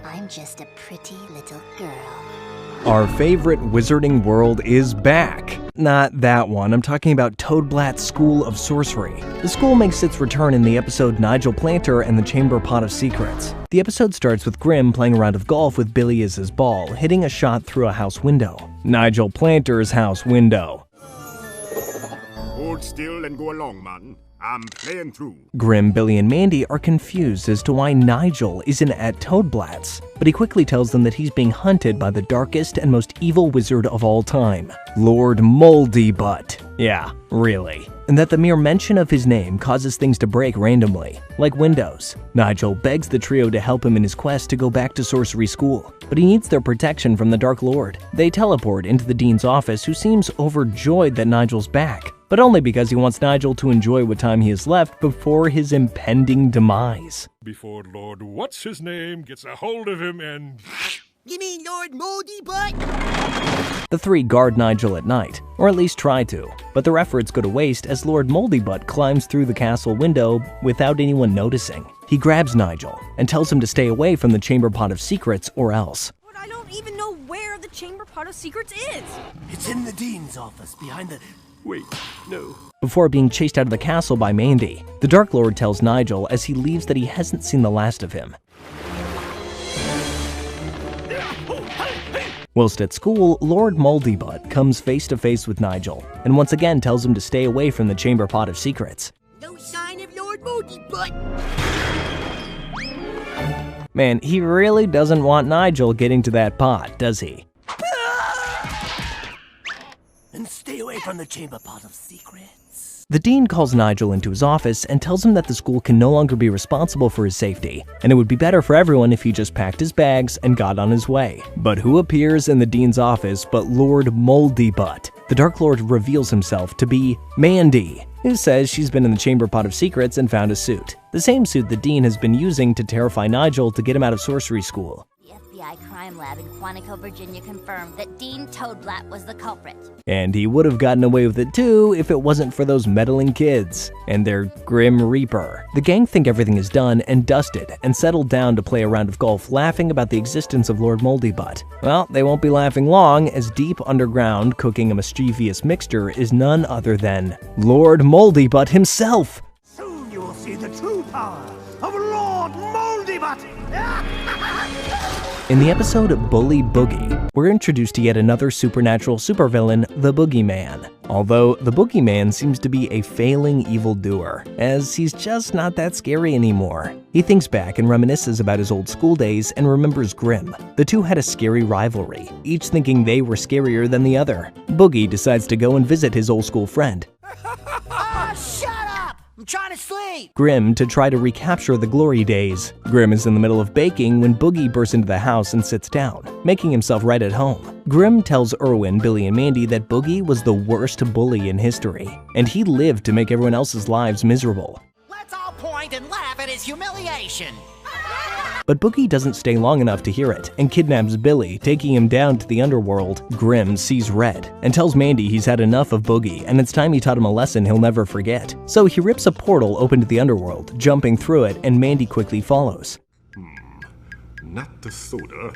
I'm just a pretty little girl. Our favorite wizarding world is back. Not that one, I'm talking about Toadblatt's School of Sorcery. The school makes its return in the episode Nigel Planter and the Chamber Pot of Secrets. The episode starts with Grim playing a round of golf with Billy as his ball, hitting a shot through a house window. Nigel Planter's house window. Hold still and go along, man. I'm playing through. Grim, Billy, and Mandy are confused as to why Nigel isn't at Toadblatt's, but he quickly tells them that he's being hunted by the darkest and most evil wizard of all time, Lord Moldybutt. Yeah, really. And that the mere mention of his name causes things to break randomly, like windows. Nigel begs the trio to help him in his quest to go back to sorcery school, but he needs their protection from the Dark Lord. They teleport into the dean's office, who seems overjoyed that Nigel's back, but only because he wants Nigel to enjoy what time he has left before his impending demise. Before Lord What's-His-Name gets a hold of him and... You mean Lord Moldybutt? The three guard Nigel at night, or at least try to, but their efforts go to waste as Lord Moldybutt climbs through the castle window without anyone noticing. He grabs Nigel and tells him to stay away from the Chamber Pot of Secrets or else. But I don't even know where the Chamber Pot of Secrets is. It's in the dean's office behind the... Wait, no. Before being chased out of the castle by Mandy, the Dark Lord tells Nigel as he leaves that he hasn't seen the last of him. Whilst at school, Lord Moldybutt comes face to face with Nigel, and once again tells him to stay away from the Chamber Pot of Secrets. No sign of Lord Moldybutt. Man, he really doesn't want Nigel getting to that pot, does he? And stay away from the Chamber Pot of Secrets. The dean calls Nigel into his office and tells him that the school can no longer be responsible for his safety, and it would be better for everyone if he just packed his bags and got on his way. But who appears in the dean's office but Lord Moldybutt? The Dark Lord reveals himself to be Mandy, who says she's been in the Chamber Pot of Secrets and found a suit. The same suit the dean has been using to terrify Nigel to get him out of sorcery school. The FBI crime lab in Quantico, Virginia confirmed that Dean Toadblatt was the culprit. And he would have gotten away with it too if it wasn't for those meddling kids and their Grim Reaper. The gang think everything is done and dusted and settled down to play a round of golf, laughing about the existence of Lord Moldybutt. Well, they won't be laughing long, as deep underground, cooking a mischievous mixture, is none other than Lord Moldybutt himself. Soon you will see the true power of Lord Moldybutt. Easy, but... In the episode Bully Boogie, we're introduced to yet another supernatural supervillain, the Boogeyman. Although the Boogeyman seems to be a failing evildoer, as he's just not that scary anymore. He thinks back and reminisces about his old school days and remembers Grim. The two had a scary rivalry, each thinking they were scarier than the other. Boogie decides to go and visit his old school friend, Shut up! I'm trying to sleep! Grim, to try to recapture the glory days. Grim is in the middle of baking when Boogie bursts into the house and sits down, making himself right at home. Grim tells Erwin, Billy, and Mandy that Boogie was the worst bully in history, and he lived to make everyone else's lives miserable. Let's all point and laugh at his humiliation! But Boogie doesn't stay long enough to hear it and kidnaps Billy, taking him down to the underworld. Grim sees red and tells Mandy he's had enough of Boogie and it's time he taught him a lesson he'll never forget. So he rips a portal open to the underworld, jumping through it, and Mandy quickly follows. Not the soda,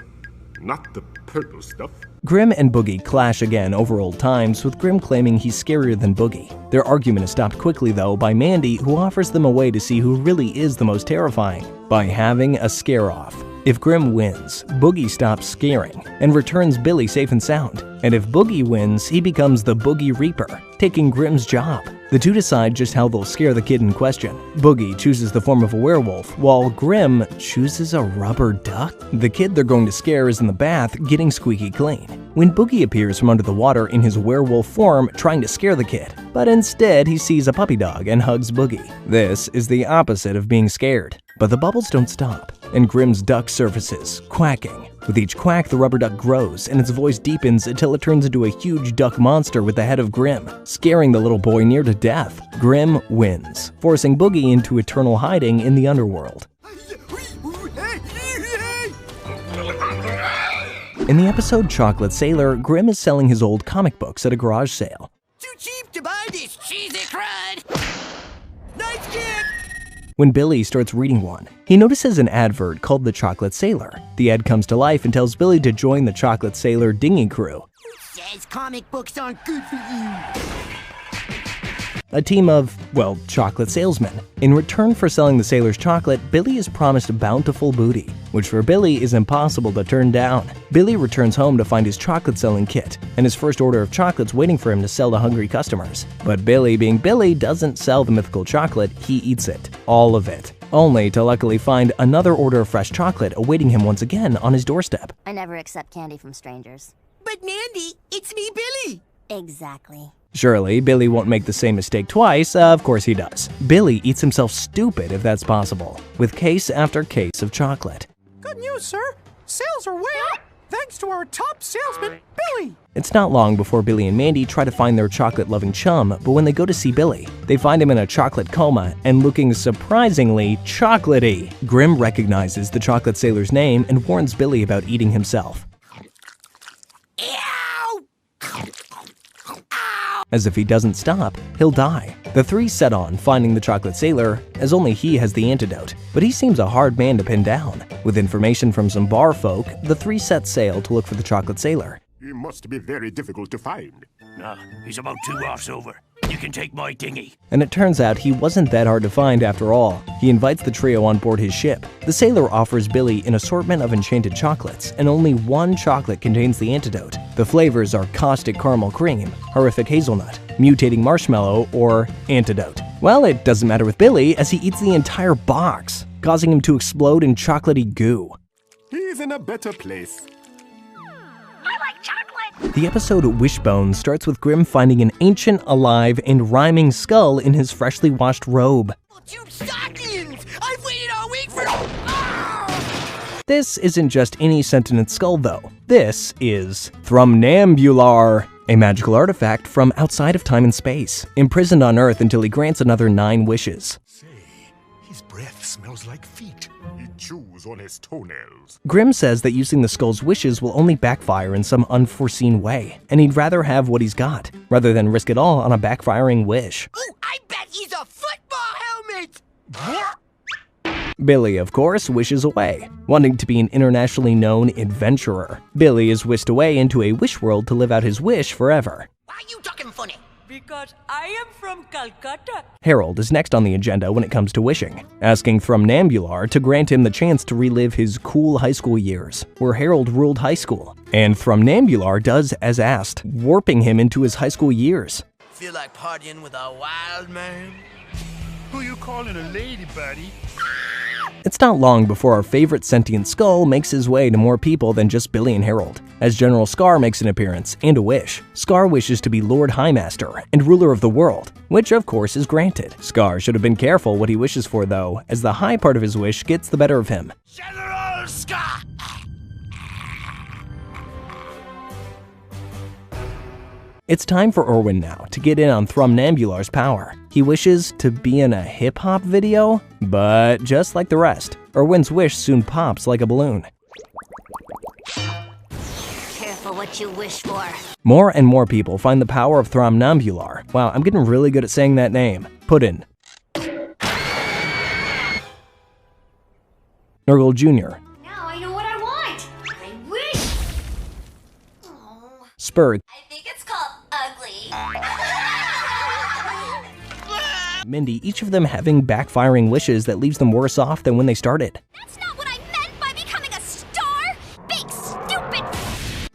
not the purple stuff. Grim and Boogie clash again over old times, with Grim claiming he's scarier than Boogie. Their argument is stopped quickly though by Mandy, who offers them a way to see who really is the most terrifying, by having a scare-off. If Grim wins, Boogie stops scaring and returns Billy safe and sound. And if Boogie wins, he becomes the Boogie Reaper, taking Grim's job. The two decide just how they'll scare the kid in question. Boogie chooses the form of a werewolf, while Grim chooses a rubber duck. The kid they're going to scare is in the bath, getting squeaky clean, when Boogie appears from under the water in his werewolf form, trying to scare the kid. But instead, he sees a puppy dog and hugs Boogie. This is the opposite of being scared. But the bubbles don't stop, and Grim's duck surfaces, quacking. With each quack, the rubber duck grows, and its voice deepens until it turns into a huge duck monster with the head of Grim, scaring the little boy near to death. Grim wins, forcing Boogie into eternal hiding in the underworld. In the episode Chocolate Sailor, Grim is selling his old comic books at a garage sale. Too cheap to buy this cheesy crud! Nice kid! When Billy starts reading one, he notices an advert called the Chocolate Sailor. The ad comes to life and tells Billy to join the Chocolate Sailor dinghy crew. Who says comic books aren't good for you? A team of, well, chocolate salesmen. In return for selling the sailor's chocolate, Billy is promised bountiful booty, which for Billy is impossible to turn down. Billy returns home to find his chocolate selling kit and his first order of chocolates waiting for him to sell to hungry customers. But Billy, being Billy, doesn't sell the mythical chocolate, he eats it. All of it. Only to luckily find another order of fresh chocolate awaiting him once again on his doorstep. I never accept candy from strangers. But Mandy, it's me, Billy! Exactly. Surely, Billy won't make the same mistake twice. Of course he does. Billy eats himself stupid if that's possible, with case after case of chocolate. Good news, sir. Sales are way up, thanks to our top salesman, Billy. It's not long before Billy and Mandy try to find their chocolate-loving chum, but when they go to see Billy, they find him in a chocolate coma and looking surprisingly chocolatey. Grim recognizes the chocolate sailor's name and warns Billy about eating himself. As if he doesn't stop, he'll die. The three set on finding the chocolate sailor, as only he has the antidote, but he seems a hard man to pin down. With information from some bar folk, the three set sail to look for the chocolate sailor. He must be very difficult to find. He's about 2 rocks over. You can take my dinghy. And it turns out he wasn't that hard to find after all. He invites the trio on board his ship. The sailor offers Billy an assortment of enchanted chocolates, and only one chocolate contains the antidote. The flavors are caustic caramel cream, horrific hazelnut, mutating marshmallow, or antidote. Well, it doesn't matter with Billy, as he eats the entire box, causing him to explode in chocolatey goo. He's in a better place. The episode Wishbone starts with Grim finding an ancient, alive, and rhyming skull in his freshly washed robe. Stockings! I've waited all week for... This isn't just any sentient skull though. This is Thrumnambular, a magical artifact from outside of time and space, imprisoned on Earth until he grants another 9 wishes. His breath smells like feet. He chews on his toenails. Grim says that using the skull's wishes will only backfire in some unforeseen way, and he'd rather have what he's got, rather than risk it all on a backfiring wish. Ooh, I bet he's a football helmet! Billy, of course, wishes away, wanting to be an internationally known adventurer. Billy is whisked away into a wish world to live out his wish forever. Why are you talking funny? Because I am from Calcutta. Harold is next on the agenda when it comes to wishing, asking Thrumnambular to grant him the chance to relive his cool high school years, where Harold ruled high school. And Thrumnambular does as asked, warping him into his high school years. Feel like partying with a wild man? Who you calling a lady, buddy? It's not long before our favorite sentient skull makes his way to more people than just Billy and Harold, as General Scar makes an appearance and a wish. Scar wishes to be Lord Highmaster and ruler of the world, which of course is granted. Scar should have been careful what he wishes for though, as the high part of his wish gets the better of him. General Scar! It's time for Irwin now to get in on Thrumnambular's power. He wishes to be in a hip-hop video, but just like the rest, Irwin's wish soon pops like a balloon. Careful what you wish for. More and more people find the power of Thrumnambular. Wow, I'm getting really good at saying that name. Puddin'. Nurgle Jr. Now I know what I want. I wish. Spurg. I think it's called ugly. Mindy, each of them having backfiring wishes that leaves them worse off than when they started. That's not what I meant by becoming a star! Big stupid!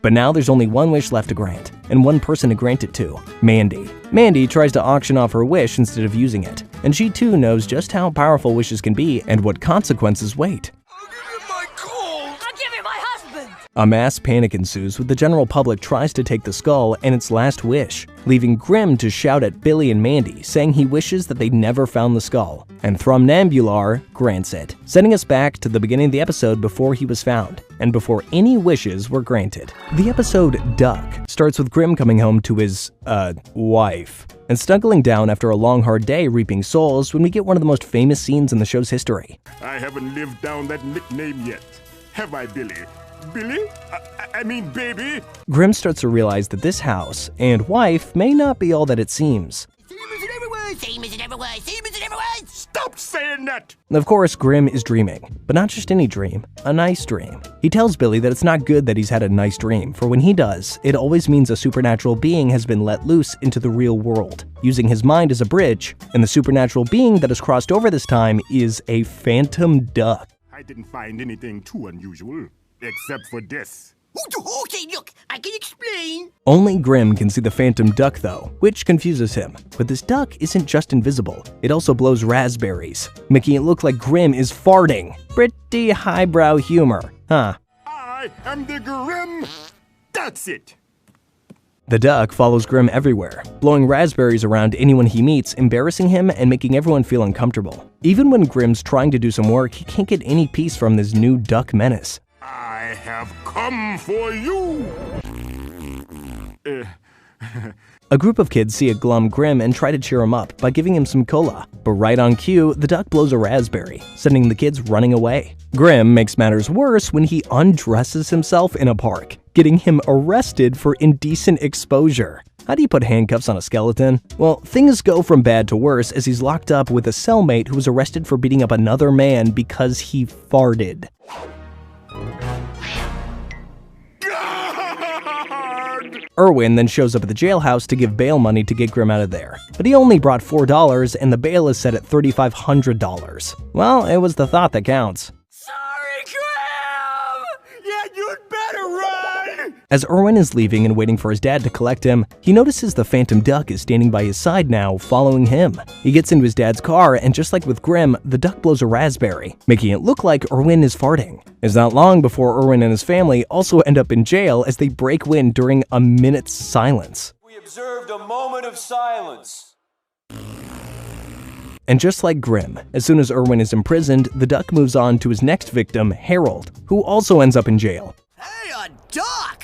But now there's only one wish left to grant, and one person to grant it to, Mandy. Mandy tries to auction off her wish instead of using it, and she too knows just how powerful wishes can be and what consequences wait. I'll give you my husband! A mass panic ensues when the general public tries to take the skull and its last wish, leaving Grim to shout at Billy and Mandy, saying he wishes that they never found the skull, and Thrumnambular grants it, sending us back to the beginning of the episode before he was found, and before any wishes were granted. The episode Duck starts with Grim coming home to his, wife, and snuggling down after a long hard day reaping souls when we get one of the most famous scenes in the show's history. I haven't lived down that nickname yet. Have I, Billy? Billy? I mean, baby? Grim starts to realize that this house and wife may not be all that it seems. Same as it ever was, same as it ever was, same as it ever was! Stop saying that! Of course, Grim is dreaming, but not just any dream, a nice dream. He tells Billy that it's not good that he's had a nice dream, for when he does, it always means a supernatural being has been let loose into the real world, using his mind as a bridge, and the supernatural being that has crossed over this time is a phantom duck. I didn't find anything too unusual, except for this. Okay, look, I can explain. Only Grim can see the phantom duck though, which confuses him. But this duck isn't just invisible, it also blows raspberries, making it look like Grim is farting. Pretty highbrow humor, huh? I am the Grim. That's it. The duck follows Grim everywhere, blowing raspberries around anyone he meets, embarrassing him and making everyone feel uncomfortable. Even when Grim's trying to do some work, he can't get any peace from this new duck menace. I have come for you! A group of kids see a glum Grim and try to cheer him up by giving him some cola. But right on cue, the duck blows a raspberry, sending the kids running away. Grim makes matters worse when he undresses himself in a park, getting him arrested for indecent exposure. How do you put handcuffs on a skeleton? Well, things go from bad to worse as he's locked up with a cellmate who was arrested for beating up another man because he farted. Irwin then shows up at the jailhouse to give bail money to get Grim out of there, but he only brought $4 and the bail is set at $3,500. Well, it was the thought that counts. Sorry, Graham! Yeah, you'd better run! As Irwin is leaving and waiting for his dad to collect him, he notices the phantom duck is standing by his side now, following him. He gets into his dad's car, and just like with Grim, the duck blows a raspberry, making it look like Irwin is farting. It's not long before Irwin and his family also end up in jail as they break wind during a minute's silence. We observed a moment of silence. And just like Grim, as soon as Irwin is imprisoned, the duck moves on to his next victim, Harold, who also ends up in jail. Hey, a duck!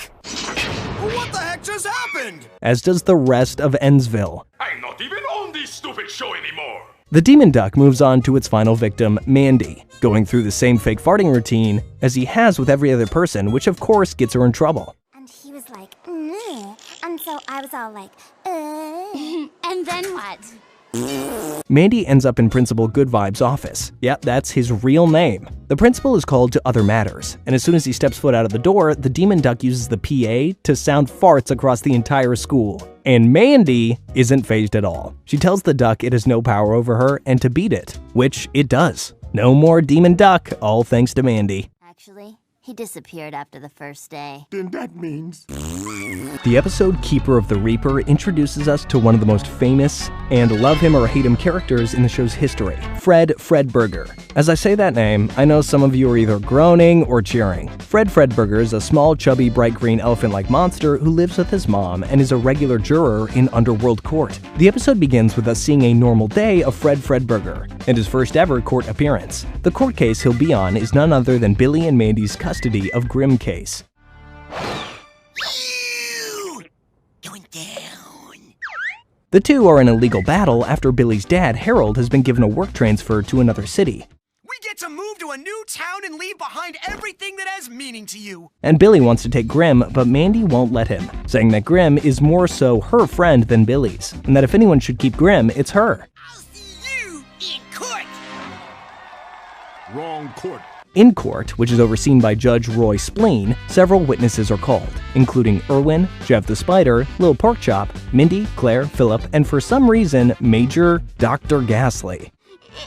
What the heck just happened? As does the rest of Ennsville. I'm not even on this stupid show anymore. The demon duck moves on to its final victim, Mandy, going through the same fake farting routine as he has with every other person, which of course gets her in trouble. And he was like, and so I was all like, and then what? Mandy ends up in Principal Goodvibe's office. Yep, that's his real name. The principal is called to other matters, and as soon as he steps foot out of the door, the demon duck uses the PA to sound farts across the entire school. And Mandy isn't fazed at all. She tells the duck it has no power over her and to beat it, which it does. No more demon duck, all thanks to Mandy. Actually, he disappeared after the first day. Then that means... The episode Keeper of the Reaper introduces us to one of the most famous and love him or hate him characters in the show's history, Fred Fredburger. As I say that name, I know some of you are either groaning or cheering. Fred Fredburger is a small, chubby, bright green elephant-like monster who lives with his mom and is a regular juror in Underworld Court. The episode begins with us seeing a normal day of Fred Fredburger and his first ever court appearance. The court case he'll be on is none other than Billy and Mandy's custody of Grimm case. The two are in a legal battle after Billy's dad, Harold, has been given a work transfer to another city. We get to move to a new town and leave behind everything that has meaning to you. And Billy wants to take Grimm, but Mandy won't let him, saying that Grimm is more so her friend than Billy's, and that if anyone should keep Grimm, it's her. I'll see you in court. Wrong court. In court, which is overseen by Judge Roy Spleen, several witnesses are called, including Irwin, Jeff the Spider, Lil Porkchop, Mindy, Claire, Philip, and for some reason, Major Dr. Ghastly.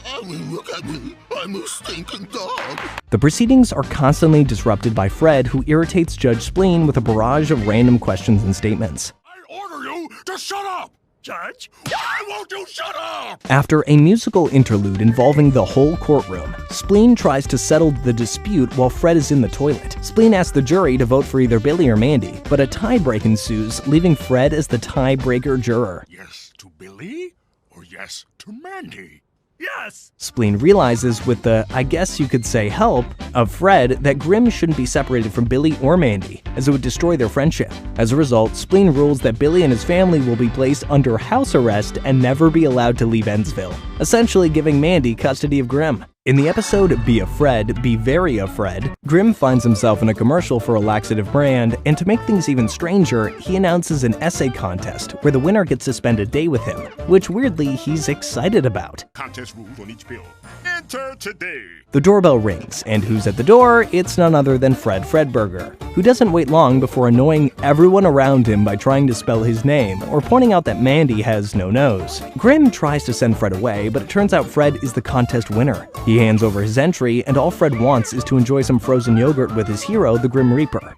I mean, look at me. I'm a stinking dog. The proceedings are constantly disrupted by Fred, who irritates Judge Spleen with a barrage of random questions and statements. I order you to shut up! Judge, why won't you shut up? After a musical interlude involving the whole courtroom, Spleen tries to settle the dispute while Fred is in the toilet. Spleen asks the jury to vote for either Billy or Mandy, but a tie-break ensues, leaving Fred as the tie-breaker juror. Yes to Billy or yes to Mandy? Yes! Spleen realizes with the, I guess you could say, help of Fred that Grimm shouldn't be separated from Billy or Mandy, as it would destroy their friendship. As a result, Spleen rules that Billy and his family will be placed under house arrest and never be allowed to leave Ennsville, essentially giving Mandy custody of Grimm. In the episode Be a Fred, Be Very a Fred, Grimm finds himself in a commercial for a laxative brand, and to make things even stranger, he announces an essay contest where the winner gets to spend a day with him, which weirdly he's excited about. Contest rules on each pill. Enter today. The doorbell rings, and who's at the door? It's none other than Fred Fredburger, who doesn't wait long before annoying everyone around him by trying to spell his name or pointing out that Mandy has no nose. Grimm tries to send Fred away, but it turns out Fred is the contest winner. He hands over his entry, and all Fred wants is to enjoy some frozen yogurt with his hero, the Grim Reaper.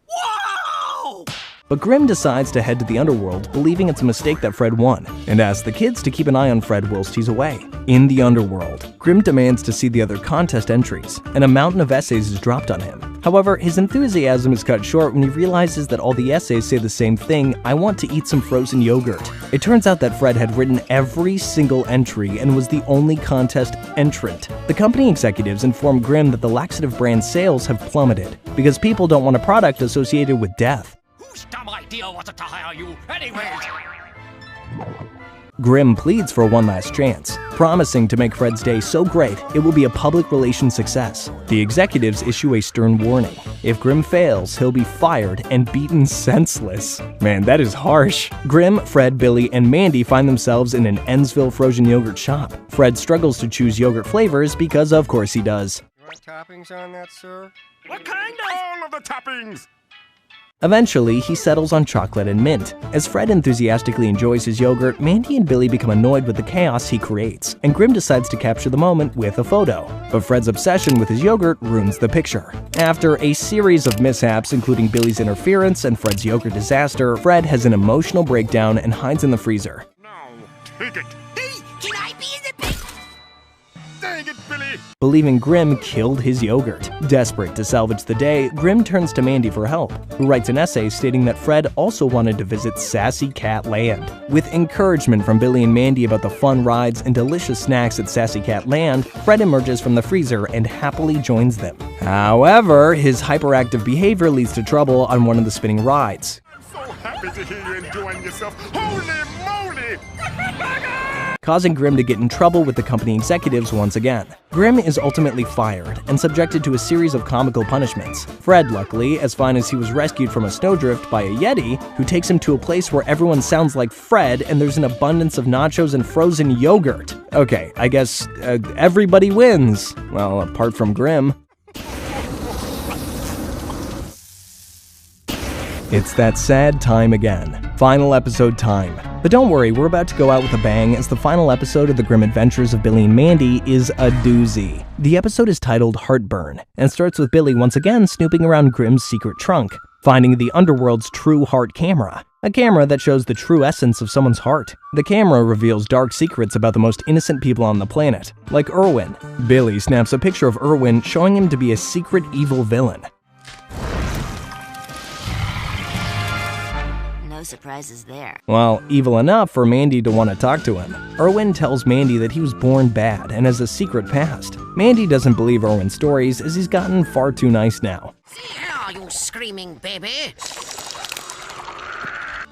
Whoa! But Grimm decides to head to the underworld, believing it's a mistake that Fred won, and asks the kids to keep an eye on Fred whilst he's away. In the underworld, Grimm demands to see the other contest entries, and a mountain of essays is dropped on him. However, his enthusiasm is cut short when he realizes that all the essays say the same thing: I want to eat some frozen yogurt. It turns out that Fred had written every single entry and was the only contest entrant. The company executives inform Grimm that the laxative brand sales have plummeted because people don't want a product associated with death. Whose dumb idea was it to hire you, anyways? Grimm pleads for one last chance, promising to make Fred's day so great it will be a public relations success. The executives issue a stern warning. If Grimm fails, he'll be fired and beaten senseless. Man, that is harsh. Grimm, Fred, Billy, and Mandy find themselves in an Ennsville frozen yogurt shop. Fred struggles to choose yogurt flavors because of course he does. You want toppings on that, sir? What kind? All of the toppings! Eventually, he settles on chocolate and mint. As Fred enthusiastically enjoys his yogurt, Mandy and Billy become annoyed with the chaos he creates, and Grimm decides to capture the moment with a photo. But Fred's obsession with his yogurt ruins the picture. After a series of mishaps, including Billy's interference and Fred's yogurt disaster, Fred has an emotional breakdown and hides in the freezer. Now, take it. Hey, can I be in the pic? Dang it, Billy! Believing Grimm killed his yogurt. Desperate to salvage the day, Grimm turns to Mandy for help, who writes an essay stating that Fred also wanted to visit Sassy Cat Land. With encouragement from Billy and Mandy about the fun rides and delicious snacks at Sassy Cat Land, Fred emerges from the freezer and happily joins them. However, his hyperactive behavior leads to trouble on one of the spinning rides. I'm so happy to hear you enjoying yourself. Holy moly! causing Grimm to get in trouble with the company executives once again. Grimm is ultimately fired and subjected to a series of comical punishments. Fred, luckily, as fine as he was rescued from a snowdrift by a Yeti, who takes him to a place where everyone sounds like Fred and there's an abundance of nachos and frozen yogurt. Okay, I guess everybody wins. Well, apart from Grimm. It's that sad time again. Final episode time. But don't worry, we're about to go out with a bang, as the final episode of The Grim Adventures of Billy and Mandy is a doozy. The episode is titled Heartburn, and starts with Billy once again snooping around Grimm's secret trunk, finding the underworld's true heart camera, a camera that shows the true essence of someone's heart. The camera reveals dark secrets about the most innocent people on the planet, like Irwin. Billy snaps a picture of Irwin, showing him to be a secret evil villain. No surprises there. Well, evil enough for Mandy to want to talk to him. Irwin tells Mandy that he was born bad and has a secret past. Mandy doesn't believe Irwin's stories, as he's gotten far too nice now. See here, you screaming baby.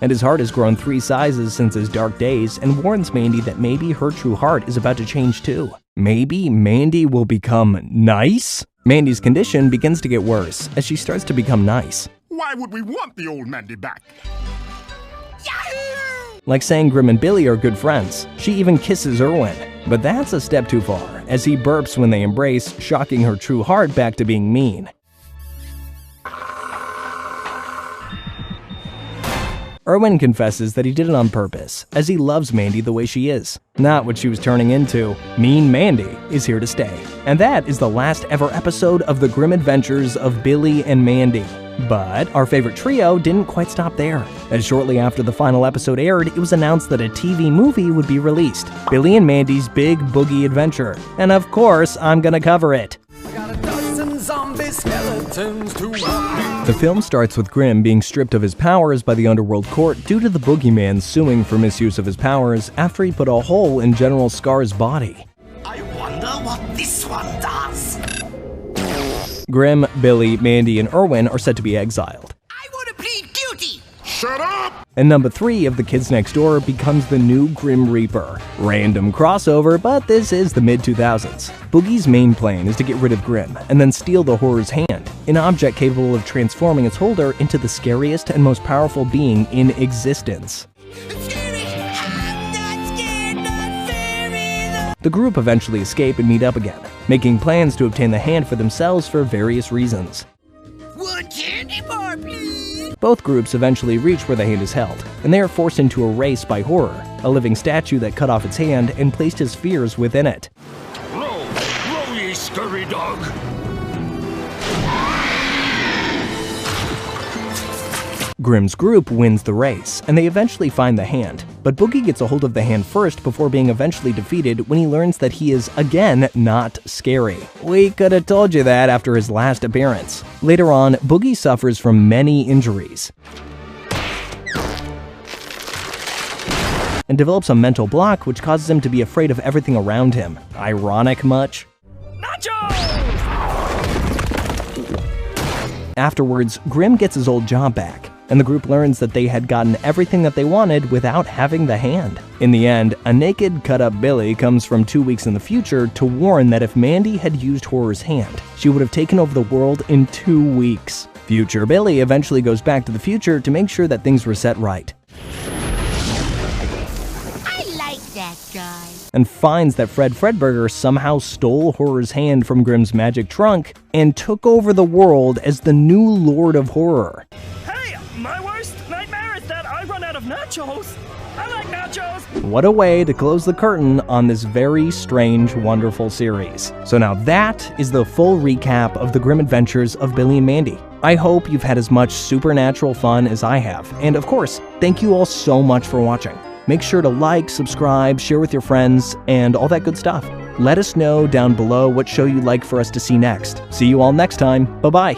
And his heart has grown 3 sizes since his dark days, and warns Mandy that maybe her true heart is about to change too. Maybe Mandy will become nice? Mandy's condition begins to get worse as she starts to become nice. Why would we want the old Mandy back? Like saying Grimm and Billy are good friends. She even kisses Irwin. But that's a step too far, as he burps when they embrace, shocking her true heart back to being mean. Irwin confesses that he did it on purpose, as he loves Mandy the way she is, not what she was turning into. Mean Mandy is here to stay. And that is the last ever episode of The Grim Adventures of Billy and Mandy. But our favorite trio didn't quite stop there, as shortly after the final episode aired, it was announced that a TV movie would be released, Billy and Mandy's Big Boogie Adventure. And of course, I'm gonna cover it. The film starts with Grimm being stripped of his powers by the underworld court due to the boogeyman suing for misuse of his powers after he put a hole in General Scar's body. I wonder what this one does. Grimm, Billy, Mandy, and Irwin are set to be exiled. I want to plead guilty. Shut up! And number 3 of The Kids Next Door becomes the new Grim Reaper. Random crossover, but this is the mid-2000s. Boogie's main plan is to get rid of Grimm, and then steal the horror's hand, an object capable of transforming its holder into the scariest and most powerful being in existence. The group eventually escape and meet up again, making plans to obtain the hand for themselves for various reasons. One candy bar, please. Both groups eventually reach where the hand is held, and they are forced into a race by Horror, a living statue that cut off its hand and placed his fears within it. Row, ye scurry dog. Grimm's group wins the race, and they eventually find the hand, but Boogie gets a hold of the hand first before being eventually defeated when he learns that he is, again, not scary. We could have told you that after his last appearance. Later on, Boogie suffers from many injuries and develops a mental block which causes him to be afraid of everything around him. Ironic much? Afterwards, Grimm gets his old job back, and the group learns that they had gotten everything that they wanted without having the hand. In the end, a naked, cut-up Billy comes from 2 weeks in the future to warn that if Mandy had used Horror's hand, she would have taken over the world in 2 weeks. Future Billy eventually goes back to the future to make sure that things were set right, I like that guy. and finds that Fred Fredberger somehow stole Horror's hand from Grimm's magic trunk and took over the world as the new Lord of Horror. Hey, my worst nightmare is that I run out of nachos. I like nachos. What a way to close the curtain on this very strange, wonderful series. So now that is the full recap of The Grim Adventures of Billy and Mandy. I hope you've had as much supernatural fun as I have. And of course, thank you all so much for watching. Make sure to like, subscribe, share with your friends, and all that good stuff. Let us know down below what show you'd like for us to see next. See you all next time. Bye-bye.